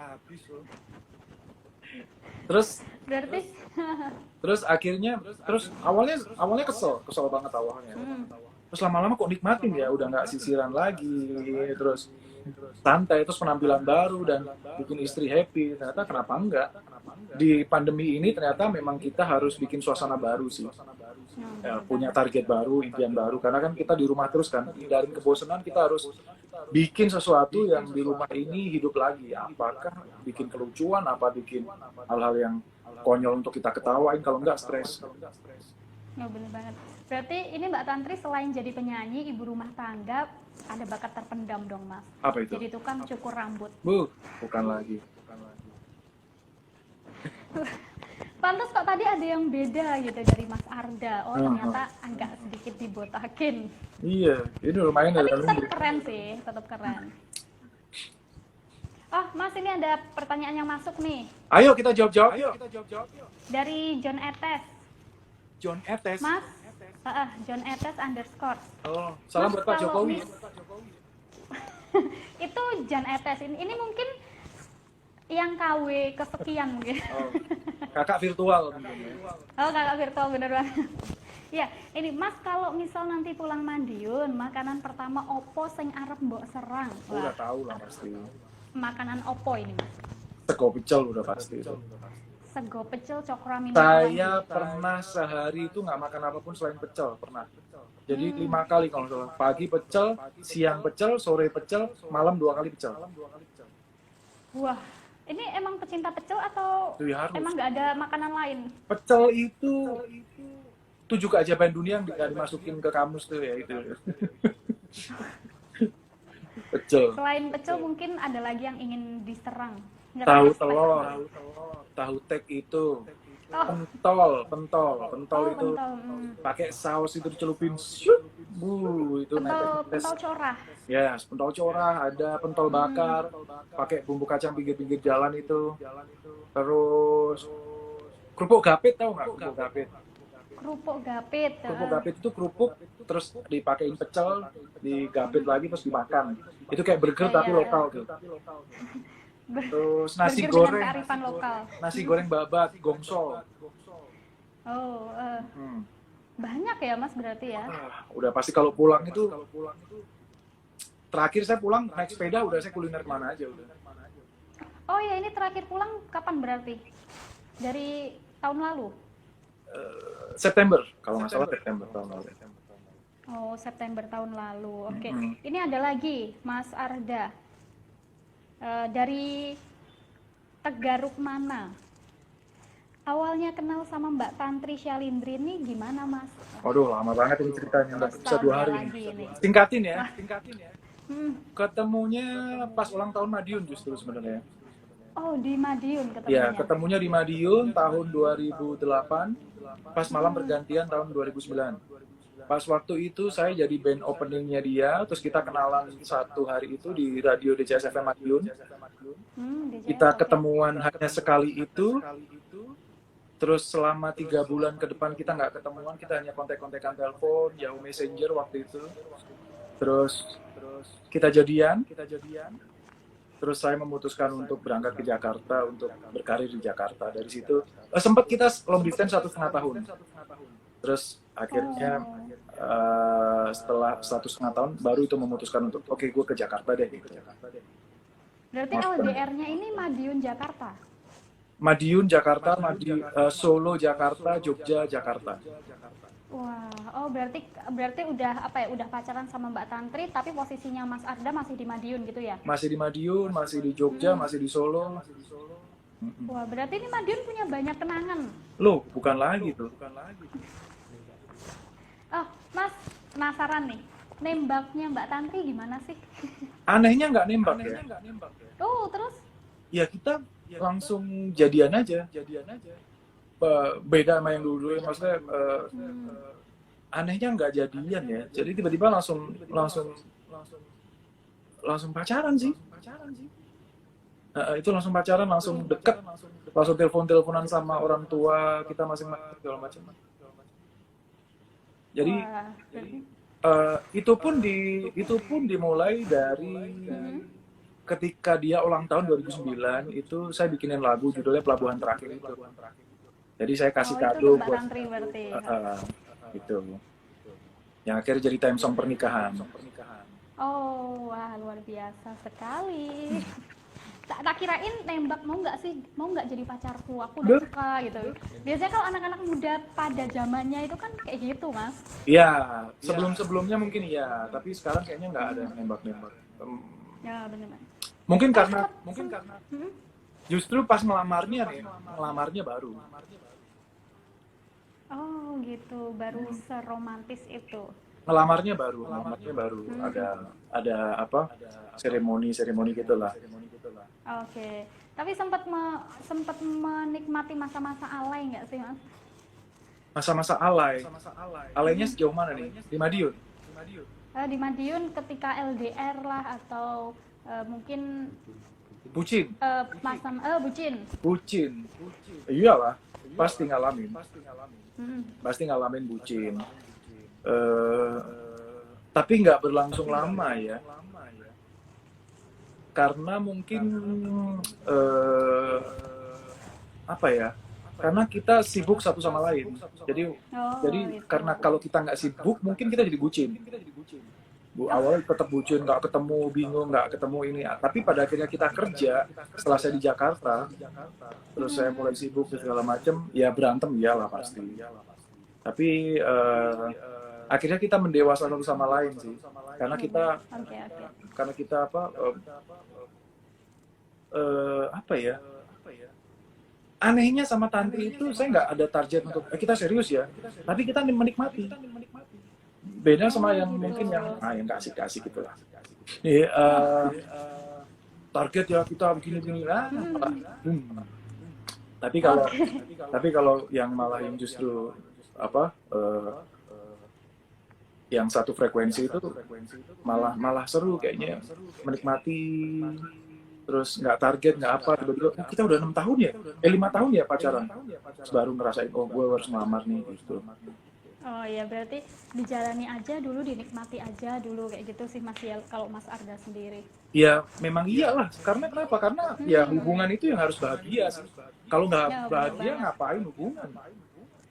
Terus akhirnya awalnya kesel banget awalnya. Terus lama-lama kok nikmatin ya, udah nggak sisiran lagi, terus santai, terus penampilan baru dan bikin istri happy. Ternyata kenapa enggak? Di pandemi ini ternyata memang kita harus bikin suasana baru sih. Ya, punya target baru, impian baru, karena kan kita di rumah terus kan, hindarin kebosanan, kita harus bikin sesuatu yang di rumah ini hidup lagi. Apakah bikin kelucuan, apa bikin hal-hal yang konyol untuk kita ketawain, kalau enggak stres. Ya bener banget. Berarti ini Mbak Tantri selain jadi penyanyi, ibu rumah tangga, ada bakat terpendam dong Mas? Apa itu? Jadi tukang cukur rambut. Bukan lagi. Pantas kok tadi ada yang beda gitu dari Mas Arda. Oh ternyata agak sedikit dibotakin. Iya, ini lumayan. Tapi tetap keren sih, tetap keren. Oh Mas, ini ada pertanyaan yang masuk nih. Ayo kita jawab. Dari John Etes. John Etes. Mas, John Etes _ Oh, salam buat Pak Jokowi. Itu John Etes ini mungkin yang KW kesekian mungkin. Oh, kakak virtual mungkin ya. Oh, kakak virtual bener banget. Ya, ini Mas kalau misal nanti pulang Madiun, makanan pertama opo sing arep mbok serang? Udah tahu lah pasti. Makanan opo ini Mas? Sego pecel udah pasti. Sego pecel cokramini. Saya pernah sehari itu nggak makan apapun selain pecel, pernah. Jadi 5 kali kalau nggak salah. Pagi pecel, siang pecel, sore pecel, malam 2 kali pecel. Wah, ini emang pecinta pecel atau Ya, emang nggak ada makanan lain? Pecel itu 7 keajaiban dunia yang nggak dimasukin ke kamus tuh ya itu. Pecel. Selain pecel mungkin ada lagi yang ingin diserang. Tahu telur, tahu tek itu. Pentol itu pakai saus itu dicelupin, itu pentol corah. Ya, pentol corah, ada pentol bakar, pakai bumbu kacang pinggir-pinggir jalan itu. Terus kerupuk gapit, tahu nggak kerupuk gapit? Kerupuk gapit. Kerupuk gapit itu kerupuk terus dipakein pecel, digapit lagi terus dimakan. Itu kayak burger tapi lokal tuh. Terus nasi goreng, nasi goreng babat, gongsol. Oh, banyak ya Mas berarti ya? Udah pasti kalau pulang itu, terakhir saya pulang naik sepeda udah saya kuliner kemana aja udah. Oh ya, ini terakhir pulang kapan berarti? Dari tahun lalu? September, kalau nggak salah September tahun lalu. Oh, September tahun lalu. Oke. Ini ada lagi Mas Arda. Dari Tegaruk mana? Awalnya kenal sama Mbak Tantri Syalindri ini gimana Mas? Waduh, lama banget ini ceritanya, udah bisa 2 hari ini. Tingkatin ya. Ketemunya pas ulang tahun Madiun justru sebenarnya. Oh, di Madiun ketemunya? Ya, ketemunya di Madiun tahun 2008, pas malam pergantian tahun 2009. Pas waktu itu saya jadi band openingnya dia, terus kita kenalan 1 hari itu di radio DCS FM Madiun. Kita ketemuan hanya sekali itu, terus selama 3 bulan ke depan kita nggak ketemuan, kita hanya kontak-kontakan telepon, Yahoo Messenger waktu itu. Terus kita jadian, terus saya memutuskan untuk berangkat ke Jakarta untuk berkarir di Jakarta. Dari situ sempat kita long distance 1,5 tahun. Terus akhirnya setelah 1,5 tahun baru itu memutuskan untuk oke gue ke Jakarta deh gitu. Berarti LDR-nya ini Madiun Jakarta. Madiun Jakarta, Solo Jakarta, Jogja Jakarta. Wah, oh berarti udah apa ya? Udah pacaran sama Mbak Tantri, tapi posisinya Mas Arda masih di Madiun gitu ya? Masih di Madiun, masih di Jogja, masih di Solo. Wah, berarti ini Madiun punya banyak kenangan. Loh, bukan lagi tuh. Oh, Mas, penasaran nih. Nembaknya Mbak Tantri gimana sih? Anehnya nggak nembak ya. Oh, terus? Ya kita langsung jadian aja. Beda sama yang dulu, maksudnya anehnya nggak jadian ya. Jadi tiba-tiba langsung pacaran sih. Itu langsung pacaran, langsung deket, langsung telepon-teleponan sama orang tua kita masing-masing segala macam. Jadi itu pun dimulai dari ketika dia ulang tahun 2009 itu saya bikinin lagu judulnya Pelabuhan Terakhir itu. Jadi saya kasih kado itu buat Tantri berarti. gitu. Yang akhirnya jadi time song pernikahan. Oh, wah luar biasa sekali. Tak kirain nembak mau nggak jadi pacarku, aku udah suka gitu. Biasanya kalau anak-anak muda pada zamannya itu kan kayak gitu, Mas. Iya, sebelumnya mungkin iya, tapi sekarang kayaknya nggak ada nembak-nembak. Ya benar. Mungkin karena justru pas ngelamarnya baru. Oh gitu, baru seromantis itu. Ngelamarnya baru. Ada apa? Seremoni gitulah. Oke. Tapi sempat menikmati masa-masa alay nggak sih, Mas? Masa-masa alay. Alaynya sejauh mana nih? Di Madiun. Di Madiun ketika LDR lah atau mungkin Bucin. bucin. Iyalah, pasti ngalamin. Pasti ngalamin bucin. Tapi nggak berlangsung lama ya. Karena mungkin apa ya? Karena kita sibuk satu sama lain. Jadi gitu. karena kalau kita nggak sibuk, mungkin kita jadi bucin. Awalnya tetap bucin, nggak ketemu, bingung, nggak ketemu ini. Tapi pada akhirnya kita kerja, setelah saya di Jakarta, terus saya mulai sibuk segala macam, ya berantem iyalah pasti. Tapi akhirnya kita mendewasa satu sama lain sih, karena kita apa ya? Anehnya sama Tantri itu saya nggak ada target untuk kita serius ya, tapi kita menikmati. Beda sama yang mungkin yang kasih gitu lah. Target ya kita begini lah. Tapi kalau yang malah yang justru apa yang satu frekuensi itu malah seru kayaknya, menikmati, terus nggak target nggak apa, tiba-tiba kita udah 6 tahun ya 5 tahun ya pacaran, terus baru ngerasain gue harus ngelamar nih gitu. Oh ya, berarti dijalani aja dulu, dinikmati aja dulu kayak gitu sih Mas ya, kalau Mas Arda sendiri. Ya memang iyalah, karena kenapa? Karena ya hubungan itu yang harus bahagia sih. Kalau nggak bahagia ngapain hubungan?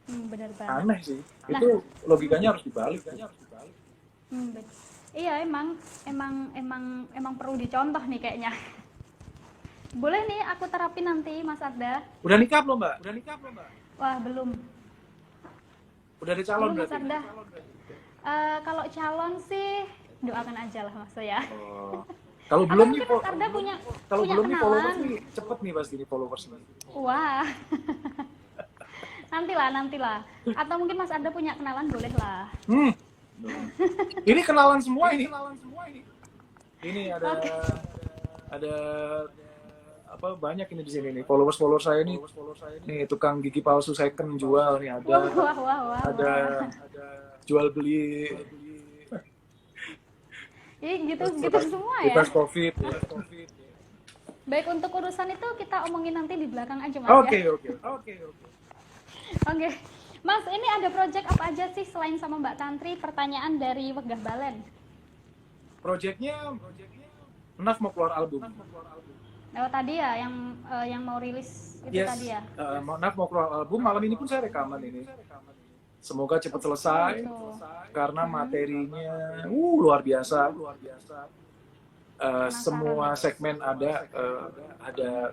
Benar banget. Aneh sih. Itu logikanya harus dibalik. Iya, emang perlu dicontoh nih kayaknya. Boleh nih aku terapin nanti Mas Arda. Udah nikah belum, Mbak? Wah, belum. Udah ada calon Mas berarti? Arda. Kalau calon sih doakan aja lah Mas ya. Kalau belum nih, Mas Arda punya kenalan. Followers nih cepet nih pasti nih followers nih. Wah. Nantilah. Atau mungkin Mas Arda punya kenalan, boleh lah. Ini kenalan semua ini. Ini ada apa banyak ini di sini nih followers saya nih. Nih tukang gigi palsu second jual nih ada. Wah. Ada jual beli. Gitu semua ya. Bekas COVID. Baik, untuk urusan itu kita omongin nanti di belakang aja Mas. Oke. Oke. Mas, ini ada project apa aja sih selain sama Mbak Tantri? Pertanyaan dari Wegah Balen. Projectnya Naf mau keluar album. Tadi ya yang mau rilis itu tadi ya. Naf mau keluar album, malam ini pun saya rekaman ini. Semoga cepat selesai karena materinya luar biasa. Semua segmen ada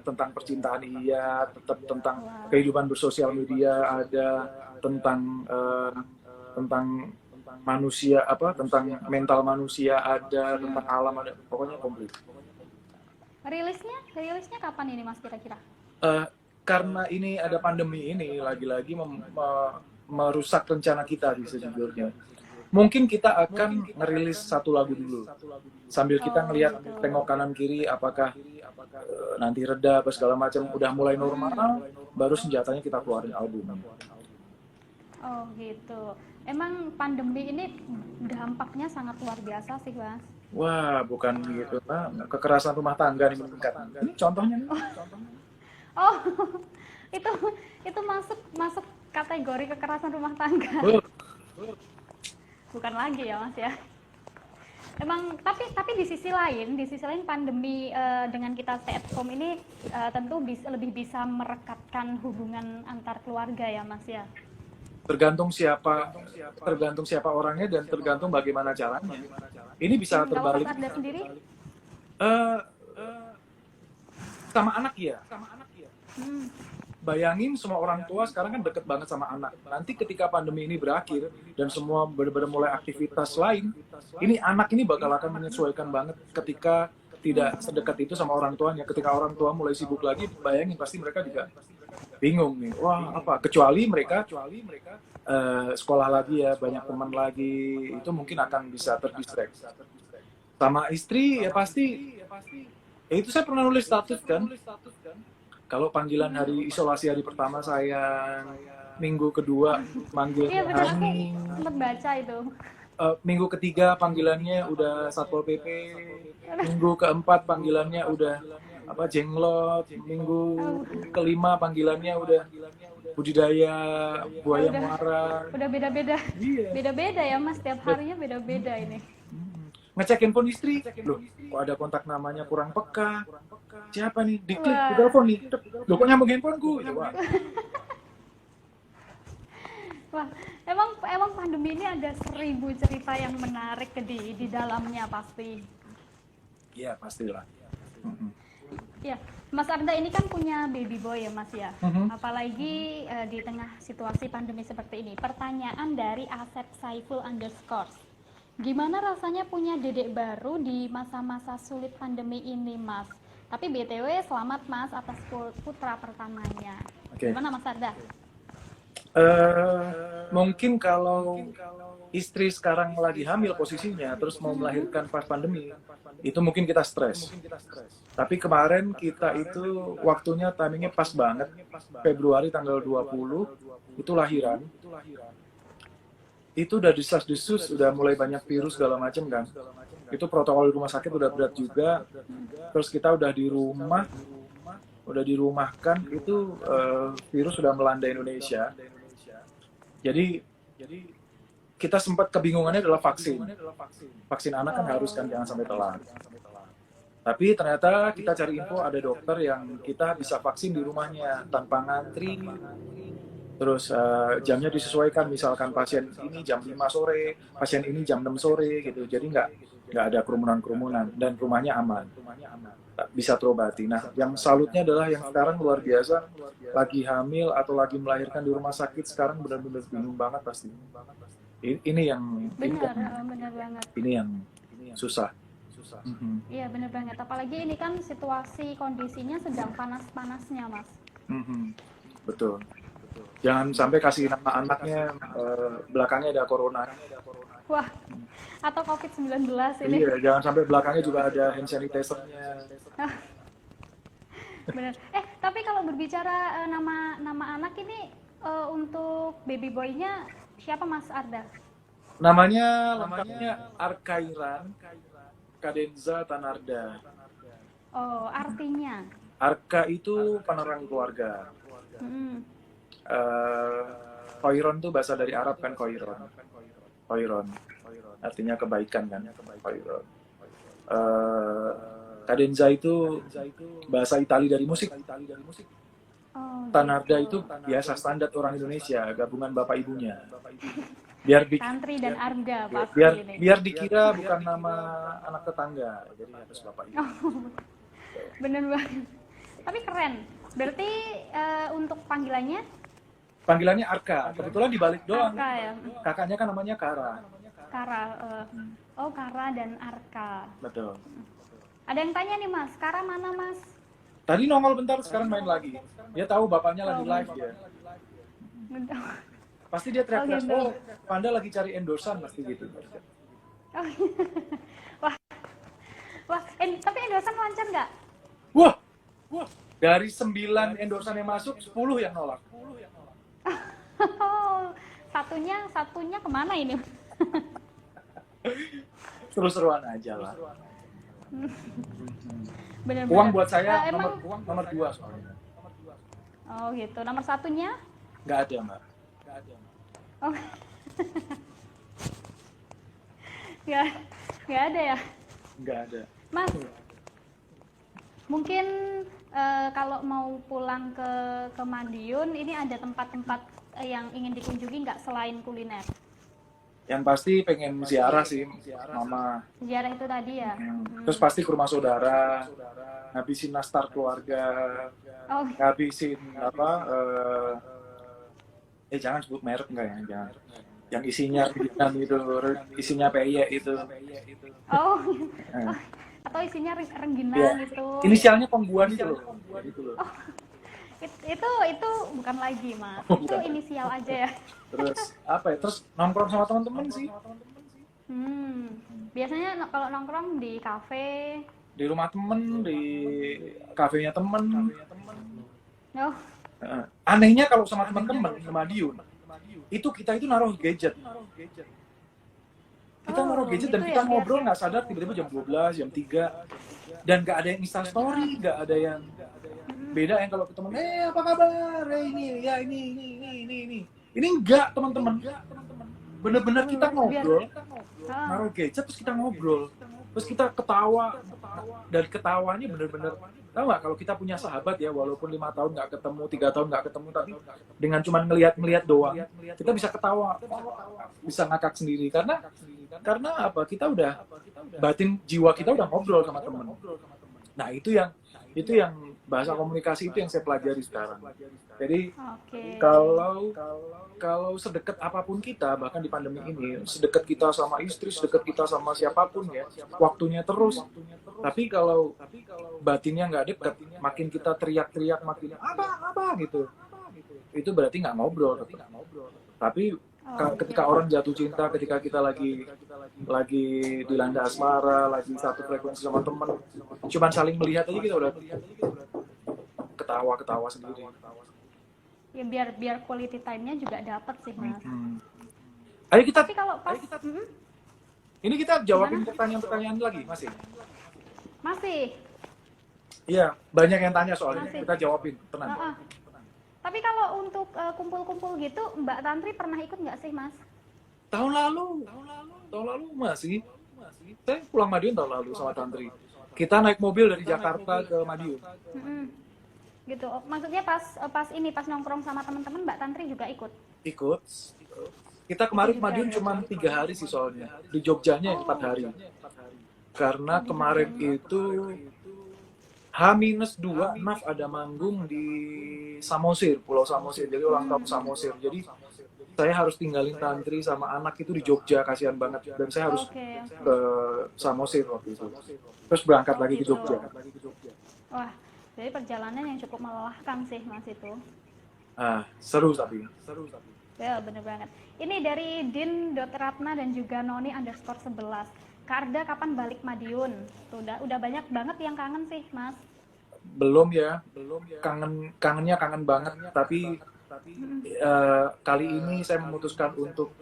tentang percintaan, iya, tetap tentang kehidupan bersosial media, ada tentang manusia, tentang mental manusia, ada tentang alam, ada, pokoknya komplit. Rilisnya kapan ini Mas kira-kira? Karena ini ada pandemi ini lagi-lagi merusak rencana kita sejujurnya. Mungkin kita akan ngerilis satu lagu dulu sambil kita ngelihat tengok kanan kiri apakah nanti reda apa segala macam udah mulai normal, baru senjatanya kita keluarin album. Oh gitu. Emang pandemi ini dampaknya sangat luar biasa sih Mas. Wah, bukan gitu Pak. Kekerasan rumah tangga nih meningkat. Ini contohnya nih. Oh, itu masuk kategori kekerasan rumah tangga. Bukan lagi ya Mas ya. Emang tapi di sisi lain pandemi dengan kita stay at home ini tentu lebih bisa merekatkan hubungan antar keluarga ya Mas ya. Tergantung siapa orangnya dan tergantung bagaimana caranya. Ini bisa terbalik. Kalau Mas Arda sendiri? Sama anak ya. Bayangin semua orang tua sekarang kan deket banget sama anak. Nanti ketika pandemi ini berakhir dan semua benar-benar mulai aktivitas lain, ini anak ini bakal akan menyesuaikan banget ketika tidak sedekat itu sama orang tuanya. Ketika orang tua mulai sibuk lagi, bayangin pasti mereka juga bingung nih. Wah, apa? Kecuali mereka sekolah lagi ya, banyak teman lagi, itu mungkin akan bisa terdistract. Sama istri ya pasti. Itu saya pernah nulis status kan. Kalau panggilan hari isolasi hari pertama saya, minggu kedua manggilnya Hani. Sempat baca itu. Minggu ketiga panggilannya udah Satpol PP. Minggu keempat panggilannya udah jenglot. Minggu kelima panggilannya udah budidaya buaya muara. Udah beda-beda. Beda-beda ya Mas, tiap harinya beda-beda ini. Ngecek handphone istri, loh kok ada kontak namanya kurang peka, siapa nih, diklik, di telepon nih, loh kok nyambung handphoneku, coba. Wah, emang pandemi ini ada 1000 cerita yang menarik di dalamnya pasti. Iya pastilah. Ya, Mas Arda ini kan punya baby boy ya Mas ya, apalagi di tengah situasi pandemi seperti ini. Pertanyaan dari Asep Saiful _ gimana rasanya punya dedek baru di masa-masa sulit pandemi ini, Mas? Tapi BTW selamat Mas atas putra pertamanya. Gimana Mas Arda? Mungkin kalau istri sekarang lagi hamil posisinya, terus mau melahirkan pas pandemi, itu mungkin kita stres. Tapi kemarin kita itu waktunya timingnya pas banget, Februari tanggal 20, itu lahiran. Itu udah desas-desus, udah mulai banyak virus segala macam kan. Itu protokol di rumah sakit udah berat juga. Terus kita udah di rumah, udah dirumahkan, itu virus sudah melanda Indonesia. Jadi kita sempat kebingungannya adalah vaksin. Vaksin anak kan harus kan, jangan sampai telat. Tapi ternyata kita cari info ada dokter yang kita bisa vaksin di rumahnya tanpa ngantri. Terus jamnya disesuaikan, misalkan pasien ini jam 5 sore, pasien ini jam 6 sore gitu. Jadi nggak ada kerumunan dan rumahnya aman. Bisa terobati. Nah, yang salutnya adalah yang sekarang luar biasa, lagi hamil atau lagi melahirkan di rumah sakit sekarang benar-benar bingung banget pasti. Ini yang benar banget. Ini yang susah. Iya benar banget. Apalagi ini kan situasi kondisinya sedang panas-panasnya, Mas. Betul. Jangan sampai kasih nama anaknya belakangnya ada corona. Wah, atau COVID-19 ini. Iya, jangan sampai belakangnya juga ada hand sanitizer-nya. Benar. Tapi kalau berbicara nama anak ini untuk baby boy-nya siapa Mas Arda? Namanya lengkapnya Arkairan Kadenza Tanarda. Oh, artinya? Arka itu penerang keluarga. Khairon tuh bahasa dari Arab kan, Khairon artinya kebaikan kan, Khairon. Cadenza itu bahasa Itali dari musik. Oh, Tanarda gitu. itu biasa standar orang Indonesia, gabungan bapak ibunya. Biar Tantri dan Arga pasti biar ini. biar dikira bukan nama anak tetangga, jadi harus bapak ibu. Bener banget. Tapi keren. Berarti untuk panggilannya Panggilannya Arka, kebetulan dibalik doang. Arka ya. Kakaknya kan namanya Kara. Kara. Oh, Kara dan Arka. Betul. Ada yang tanya nih Mas, Kara mana Mas? Tadi nongol bentar, sekarang main lagi. Dia tahu bapaknya lagi live ya. Pasti dia teriak-teriak, gitu. oh Panda lagi cari endorsan, pasti gitu. Oh, wah, wah. Tapi endorsan lancar nggak? Wah, dari 9 endorsan yang masuk, 10 yang nolak. satunya kemana ini? Seru-seruan aja lah. Bener-bener. Uang buat saya emang, nomor 2 soalnya. oh gitu. Nomor satunya? Nggak ada, Mbak. Oh. nggak nggak ada ya, Nggak ada. Mas. Mungkin kalau mau pulang ke Madiun, ini ada tempat-tempat yang ingin dikunjungi nggak selain kuliner? Yang pasti pengen ziarah sih, Mama. Sejarah itu tadi ya. Terus pasti ke rumah saudara, ngabisin nastar keluarga, Oh, ngabisin apa? Jangan sebut merek enggak ya, jangan. Yang isinya bikinan itu, isinya peyek itu. oh. Atau isinya rengginang Ya. gitu. Inisialnya Pengguan itu loh. Gitu loh. Oh, itu bukan lagi Mas. Oh, Itu bukan. inisial aja ya. Terus apa ya? Terus nongkrong sama teman-teman sih. Biasanya kalau nongkrong di kafe. Di rumah temen, di kafenya temen. Oh, Anehnya kalau sama teman-teman, sama Madiun, kita itu naruh gadget. Kita naruh gadget dan gitu kita ya, ngobrol biar- nggak sadar tiba-tiba jam 12, jam 3. Dan nggak ada yang Insta story, nggak ada yang beda yang kalau ketemu, apa kabar? Ini ini. Ini enggak, teman-teman. Bener-bener kita ngobrol, naruh gadget terus kita ngobrol. Terus kita ketawa, dan ketawanya bener-bener, tahu nggak kalau kita punya sahabat ya, walaupun 5 tahun nggak ketemu, 3 tahun nggak ketemu, tapi dengan cuma ngeliat doang, kita bisa ketawa, bisa ngakak sendiri. Karena apa? Kita udah, batin jiwa kita udah ngobrol sama temen. Nah itu yang bahasa komunikasi itu yang saya pelajari sekarang. Jadi oke. kalau sedekat apapun kita, bahkan di pandemi ini, sedekat kita sama istri, sedekat kita sama siapapun ya, waktunya terus. Tapi kalau batinnya nggak dekat, makin kita teriak-teriak, makin apa gitu, itu berarti nggak ngobrol. Tapi ketika orang jatuh cinta, ketika kita lagi dilanda asmara, lagi satu frekuensi sama temen, cuman saling melihat aja kita udah ketawa sendiri. Ya biar quality time-nya juga dapat sih Mas. Ayo kita, Tapi kalau pas ini kita jawabin pertanyaan-pertanyaan lagi masih. masih. Iya, banyak yang tanya soalnya. Masih. Kita jawabin, tenang. Tapi kalau untuk kumpul-kumpul gitu, Mbak Tantri pernah ikut nggak sih Mas? Tahun lalu masih. Saya pulang Madiun tahun lalu sama Tantri. Kita naik mobil dari Jakarta ke Madiun. Gitu. Maksudnya pas nongkrong sama teman-teman Mbak Tantri juga ikut? Ikut. Kita kemarin ke Madiun cuma 3 hari sih soalnya. Di Jogjanya yang 4 hari. Karena kemarin itu H-2 NAF ada manggung di Samosir, Pulau Samosir. Jadi ulang tahun Samosir. Jadi saya harus tinggalin Tantri sama anak itu di Jogja, kasihan banget. Dan saya harus Oke. ke Samosir waktu itu. Terus berangkat lagi ke Jogja. Wah, jadi perjalanan yang cukup melelahkan sih Mas itu. Seru tapi. Ya bener banget. Ini dari Din.Ratna dan juga Noni_11. Kak Arda kapan balik Madiun? Udah banyak banget yang kangen sih Mas. Belum ya. Kangen banget. Tapi kali ini saya memutuskan untuk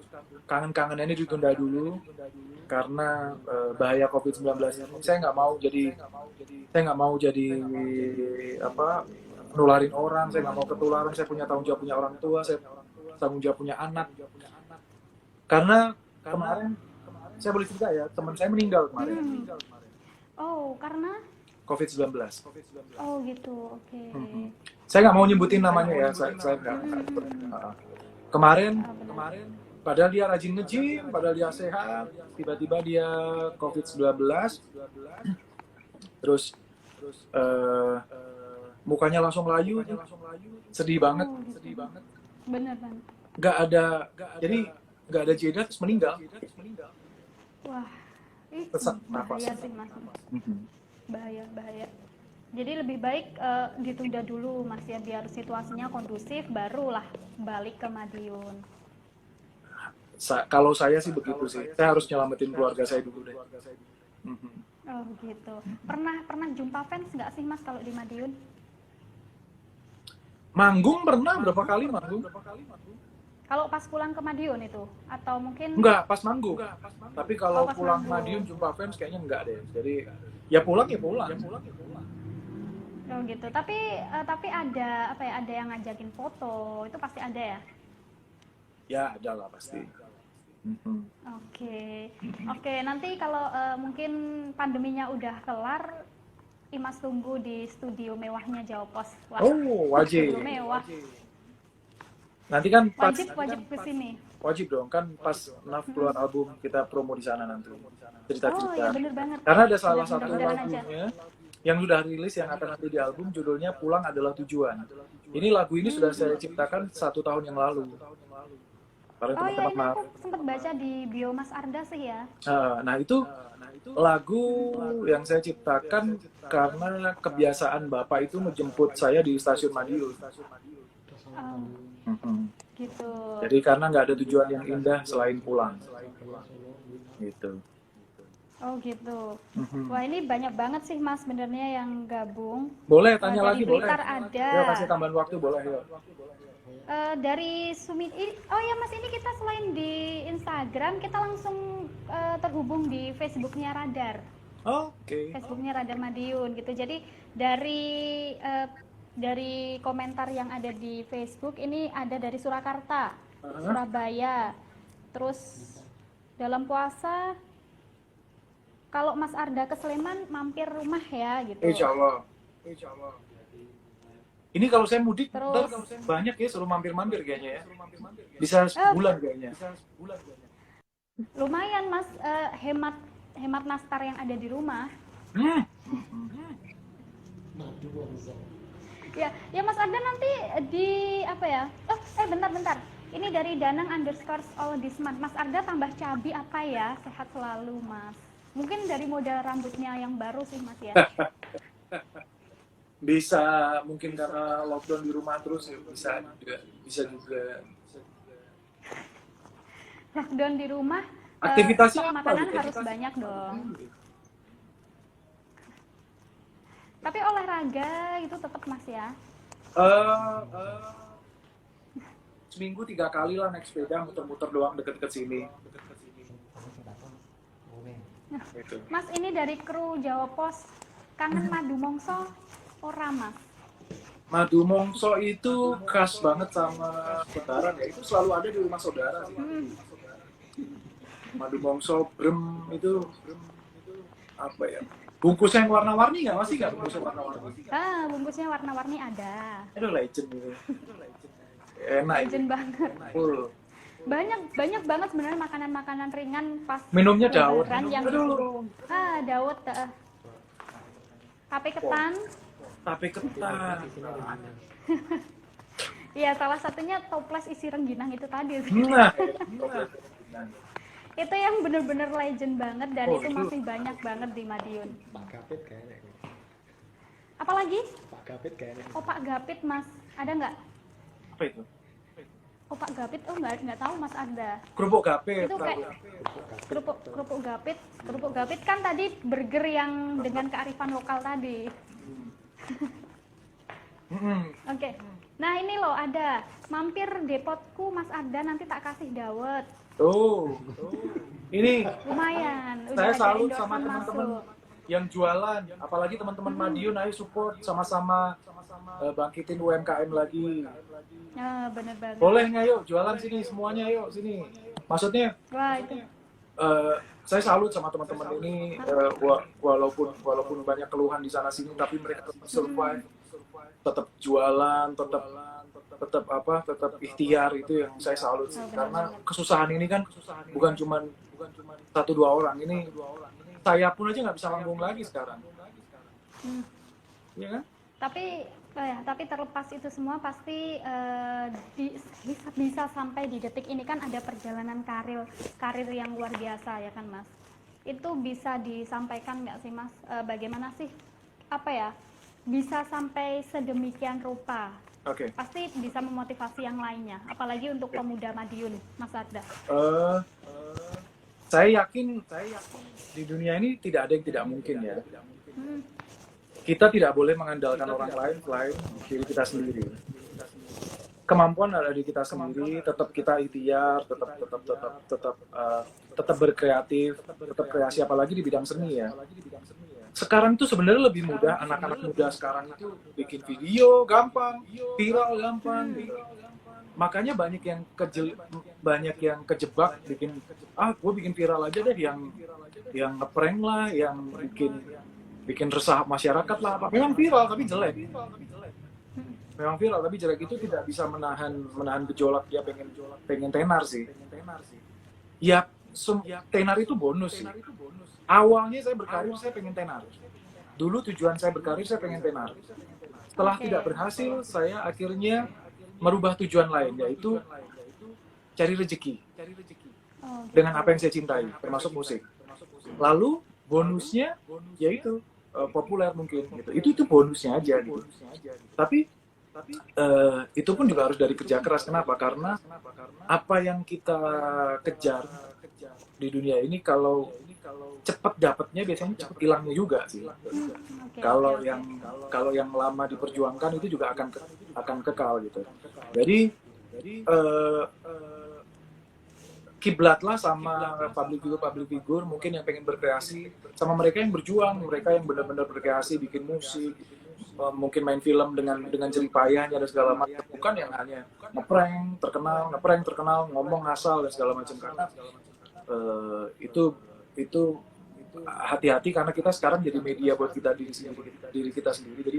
kangen-kangen ini ditunda dulu karena bahaya COVID-19 ini. Saya nggak mau jadi nularin orang. Saya nggak mau ketularan. Saya punya tanggung jawab, punya orang tua. Saya tanggung jawab punya anak. Karena kemarin saya boleh cerita ya, teman saya meninggal kemarin. Oh, karena COVID-19. Oh gitu, oke. Saya nggak mau nyebutin namanya ya, saya nggak. Kemarin, padahal dia rajin nge-gym, padahal dia sehat, tiba-tiba dia COVID-19, terus mukanya langsung layu, sedih banget. Bener banget. Jadi nggak ada jeda terus meninggal. Wah, Sesak nafas. bahaya sih mas. Bahaya. Jadi lebih baik ditunda dulu mas ya, biar situasinya kondusif, barulah balik ke Madiun. Kalau saya sih begitu sih, saya harus nyelamatin keluarga saya dulu deh. Oh gitu. Pernah jumpa fans nggak sih mas kalau di Madiun? Manggung pernah berapa kali manggung? Kalau pas pulang ke Madiun itu, atau mungkin? Enggak, pas manggung. Tapi kalau pas pulang manggung. Madiun jumpa fans kayaknya enggak deh. Jadi ya pulang. Oh gitu. Tapi ada apa ya? Ada yang ngajakin foto, itu pasti ada ya? Ya ada lah pasti. Oke. Nanti kalau mungkin pandeminya udah kelar, Imas tunggu di studio mewahnya Jawa Pos. Wah, Oh, wajib. studio mewah. Nanti kan pas Wajib kesini. wajib dong kan pas Naf keluar album kita promo di sana nanti. Cerita-cerita. Oh iya bener banget. Karena ada salah satu Mudah-mudahan aja. lagunya yang sudah rilis yang akan nanti di album judulnya Pulang Adalah Tujuan. Ini lagu ini sudah saya ciptakan 1 tahun yang lalu. Karena Oh iya, teman-teman ini aku sempat baca di bio Mas Arda sih ya. Nah itu lagu yang saya ciptakan karena kebiasaan Bapak itu menjemput saya di stasiun Madiun. Gitu. Jadi karena nggak ada tujuan yang indah selain pulang. Gitu. Oh gitu. Wah ini banyak banget sih Mas sebenarnya yang gabung. Boleh tanya Dari lagi boleh. Blitar ada. Ya kasih tambahan waktu boleh ya. Dari Sumit, oh ya Mas ini kita selain di Instagram kita langsung terhubung di Facebooknya Radar. Oke. Facebooknya Radar Madiun gitu. Jadi dari komentar yang ada di Facebook ini ada dari Surakarta, Surabaya, terus dalam puasa kalau Mas Arda ke Sleman mampir rumah ya gitu. Insya Allah. Ini kalau saya mudik Terus banyak ya suruh mampir-mampir kayaknya ya. Bisa sebulan kayaknya. lumayan Mas, hemat nastar yang ada di rumah. Ya Mas Arda nanti di apa ya? Bentar. Ini dari Danang_all_this_month. Mas Arda tambah cabi apa ya? Sehat selalu Mas. Mungkin dari model rambutnya yang baru sih Mas ya. Bisa mungkin karena lockdown di rumah terus ya bisa juga. Lockdown di rumah. Aktivitasnya stok apa? Makanan harus banyak dong. Tapi olahraga itu tetap Mas ya. Seminggu 3 kali lah naik sepeda muter-muter doang deket-deket sini. Gitu. Mas ini dari kru Jawa Pos, kangen madu mongso ora Mas? Madu mongso itu khas banget sama Lebaran ya, itu selalu ada di rumah saudara sih. Madu mongso brem itu apa ya? Bungkusnya yang warna-warni nggak? Masih nggak bungkusnya warna-warni? Bungkusnya warna-warni ada. Itu legend gitu. Enak. Legend banget. Full. Banyak banget sebenarnya makanan-makanan ringan pas Minumnya dawet. Lebaran yang dawet. Tape ketan. Tape ketan. Iya, salah satunya toples isi rengginang itu tadi. Nah. Itu yang bener-bener legend banget dan itu masih banyak banget di Madiun. Pak Gapit kayaknya. Apalagi? Pak Gapit kayaknya. Oh Pak Gapit Mas, ada nggak? Apa itu? Oh Pak Gapit, nggak tahu Mas ada. Kerupuk gapit. Itu kayak kerupuk gapit kan tadi burger yang dengan kearifan lokal tadi. Oke. Nah ini loh ada mampir depotku Mas Arda nanti tak kasih dawet. Tuh. Ini Lumayan. Udah saya ada salut sama endorsement teman-teman masuk. yang jualan, apalagi teman-teman Madiun, ayo support sama-sama bangkitin UMKM lagi. Bener banget. Boleh nggak yuk jualan sini semuanya yuk sini. Maksudnya Wah itu. saya salut sama teman-teman ini, walaupun banyak keluhan di sana sini, tapi mereka tetap survive, tetap jualan, tetap ikhtiar. Itu yang saya salut sih. Karena kesusahan ini kan bukan cuma satu dua orang, ini saya pun aja nggak bisa manggung lagi sekarang. Iya kan? Tapi terlepas itu semua pasti bisa sampai di detik ini kan ada perjalanan karir yang luar biasa ya kan Mas. Itu bisa disampaikan nggak sih Mas? Bagaimana sih bisa sampai sedemikian rupa? Oke. Pasti bisa memotivasi yang lainnya, apalagi untuk pemuda Madiun, Mas Arda. Saya yakin di dunia ini tidak ada yang tidak mungkin ya. Kita tidak boleh mengandalkan orang lain selain diri kita sendiri. Kemampuan ada di kita sendiri, tetap kita ikhtiar, tetap berkreatif, tetap kreasi, apalagi di bidang seni ya. Sekarang itu sebenarnya lebih mudah, anak-anak muda sekarang itu bikin video gampang, viral gampang gitu. Makanya banyak yang kejebak bikin gue bikin viral aja deh, yang ngeprank lah, yang bikin resah masyarakat lah, apa. Memang viral tapi jelek. Memang viral tapi jelek, itu tidak bisa menahan gejolak dia pengen tenar sih. Ya, tenar itu bonus sih. Awalnya saya berkarir saya pengen tenar. Dulu tujuan saya berkarir saya pengen tenar. Setelah tidak berhasil, saya akhirnya merubah tujuan lain, yaitu cari rezeki dengan apa yang saya cintai, termasuk musik. Lalu bonusnya yaitu populer mungkin gitu. Itu bonusnya aja gitu. Tapi itu pun juga harus dari kerja keras. Kenapa? Karena apa yang kita kejar di dunia ini, kalau cepat dapatnya biasanya cepat hilangnya juga sih. Kalau yang lama diperjuangkan itu juga akan kekal gitu. Jadi kiblatlah sama public figure mungkin yang pengen berkreasi, sama mereka yang berjuang, mereka yang benar-benar berkreasi, bikin musik, mungkin main film dengan jerih payahnya dan segala macam, bukan yang hanya ngeprank terkenal, ngomong ngasal dan segala macam. Karena itu hati-hati, karena kita sekarang jadi media buat diri kita sendiri. Jadi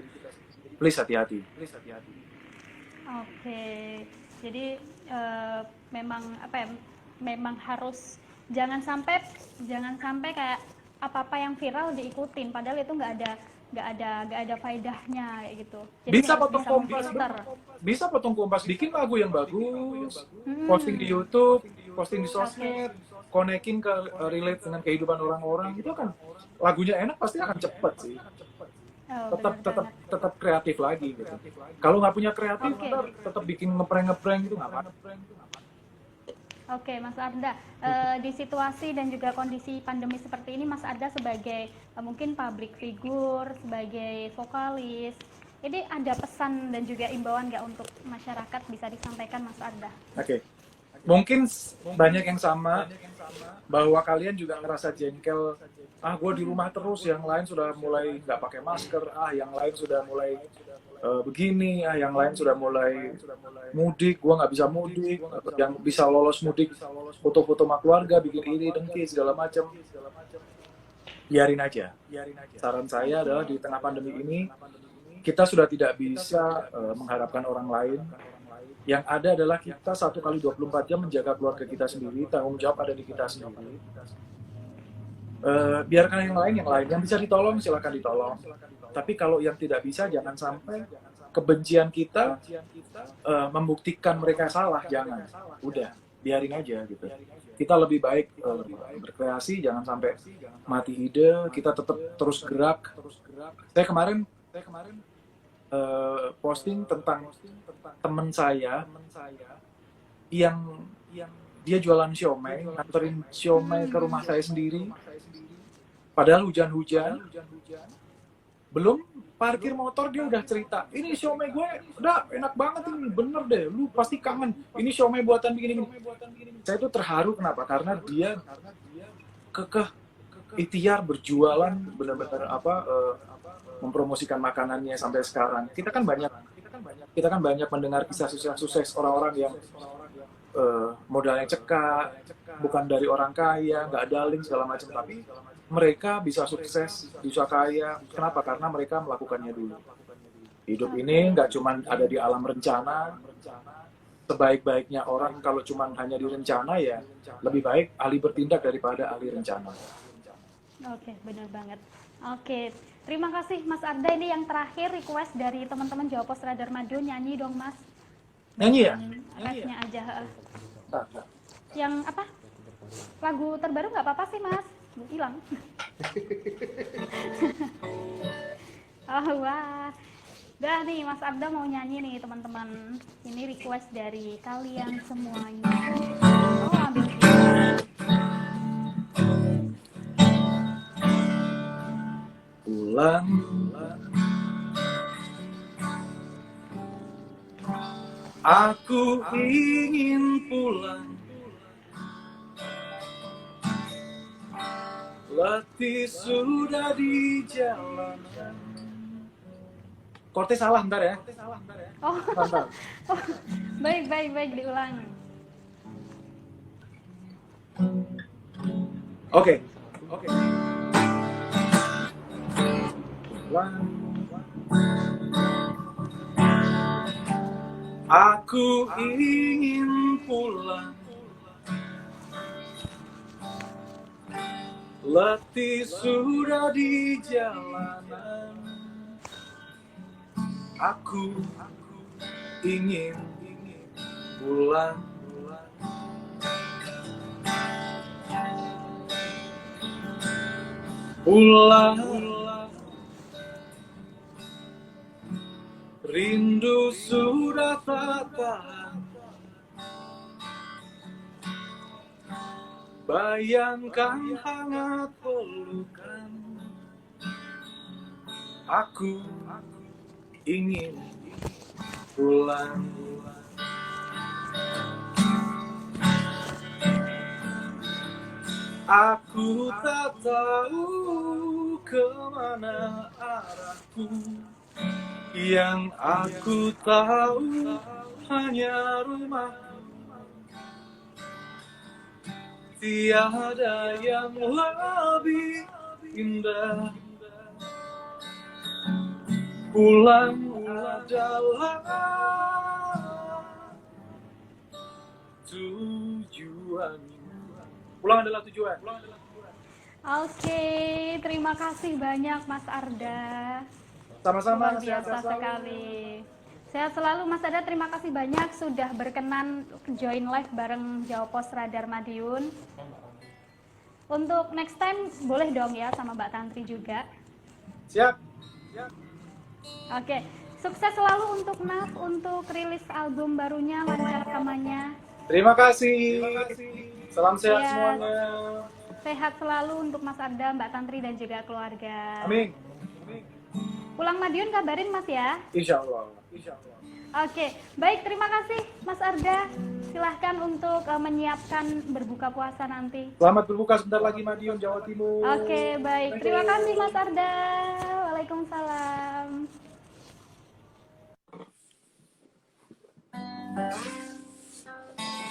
please hati-hati. Oke, jadi memang harus jangan sampai kayak apa-apa yang viral diikutin, padahal itu nggak ada faedahnya kayak gitu. Jadi bisa potong kompas, bikin lagu yang bagus, posting di YouTube, posting di sosmed, konekin ke relate dengan kehidupan orang-orang, itu kan lagunya enak pasti akan cepet sih. Tetap kreatif lagi gitu. Kalau nggak punya kreatif, tetap bikin ngeprank itu nggak apa-apa. Oke, Mas Arda, di situasi dan juga kondisi pandemi seperti ini, Mas Arda sebagai mungkin public figure, sebagai vokalis, ini ada pesan dan juga imbauan nggak untuk masyarakat bisa disampaikan, Mas Arda? Oke. Mungkin banyak yang sama, bahwa kalian juga ngerasa jengkel, gue di rumah terus, yang lain sudah mulai nggak pakai masker, yang lain sudah mulai begini, yang lain sudah mulai mudik, gue nggak bisa mudik, yang bisa lolos mudik, foto-foto sama keluarga, bikin iri, dengki, segala macam. Biarin aja. Saran saya adalah di tengah pandemi ini, kita sudah tidak bisa mengharapkan orang lain. Yang ada adalah kita 1x24 jam menjaga keluarga kita sendiri, tanggung jawab ada di kita sendiri. Biarkan yang lain yang bisa ditolong silakan ditolong. Tapi kalau yang tidak bisa, jangan sampai kebencian kita membuktikan mereka salah, jangan. Udah, biarin aja gitu. Kita lebih baik berkreasi, jangan sampai mati ide, kita tetap terus gerak. Saya kemarin posting tentang teman saya yang dia jualan siomay, nganterin siomay ke rumah saya sendiri. Padahal hujan-hujan, belum parkir motor dia udah cerita, ini siomay gue udah enak banget ini, bener deh, lu pasti kangen, ini siomay buatan begini. Saya tuh terharu, kenapa? Karena dia kekeh ikhtiar berjualan, benar-benar mempromosikan makanannya sampai sekarang. Kita kan banyak mendengar kisah sukses orang-orang yang modalnya cekak, bukan dari orang kaya, nggak ada link segala macam, tapi mereka bisa sukses, bisa kaya. Kenapa? Karena mereka melakukannya dulu. Hidup ini nggak cuma ada di alam rencana. Sebaik-baiknya orang kalau cuma hanya di rencana, ya lebih baik ahli bertindak daripada ahli rencana. Oke, benar banget. Oke, terima kasih Mas Arda. Ini yang terakhir request dari teman-teman Jawa Pos Radar Madiun, nyanyi dong Mas. Nyanyi ya? Rapnya aja. Nah. Yang apa? Lagu terbaru nggak apa-apa sih Mas? Hilang. Oh wah. Udah nih Mas Arda mau nyanyi nih teman-teman. Ini request dari kalian semuanya. Oh ambil Pulang, aku ingin pulang. Letih sudah di jalanan. Korte salah ntar ya. Oh, Ntar. oh, baik diulang. Oke. Pulang. Aku ingin pulang. Letih sudah di jalanan. Aku ingin pulang. Pulang. Rindu sudah tak tahan. Bayangkan hangat pelukan. Aku ingin pulang. Aku tak tahu kemana arahku. Yang aku tahu hanya rumahku. Tiada yang lebih indah. Pulang adalah tujuan. Pulang adalah tujuan. Oke, terima kasih banyak Mas Arda. Sama-sama. Luar biasa sekali. Sehat selalu Mas Arda, terima kasih banyak sudah berkenan join live bareng Jawa Pos Radar Madiun. Untuk next time boleh dong ya sama Mbak Tantri juga. Siap. Oke, sukses selalu untuk Naf untuk rilis album barunya, lancar rekamannya. Terima kasih. Salam sehat Iya. semuanya. Sehat selalu untuk Mas Arda, Mbak Tantri dan juga keluarga. Amin. Pulang Madiun kabarin Mas ya. Insya Allah. Oke, baik, terima kasih Mas Arda. Silahkan untuk menyiapkan berbuka puasa nanti. Selamat berbuka sebentar lagi Madiun, Jawa Timur. Oke, baik. Terima kasih Mas Arda. Waalaikumsalam.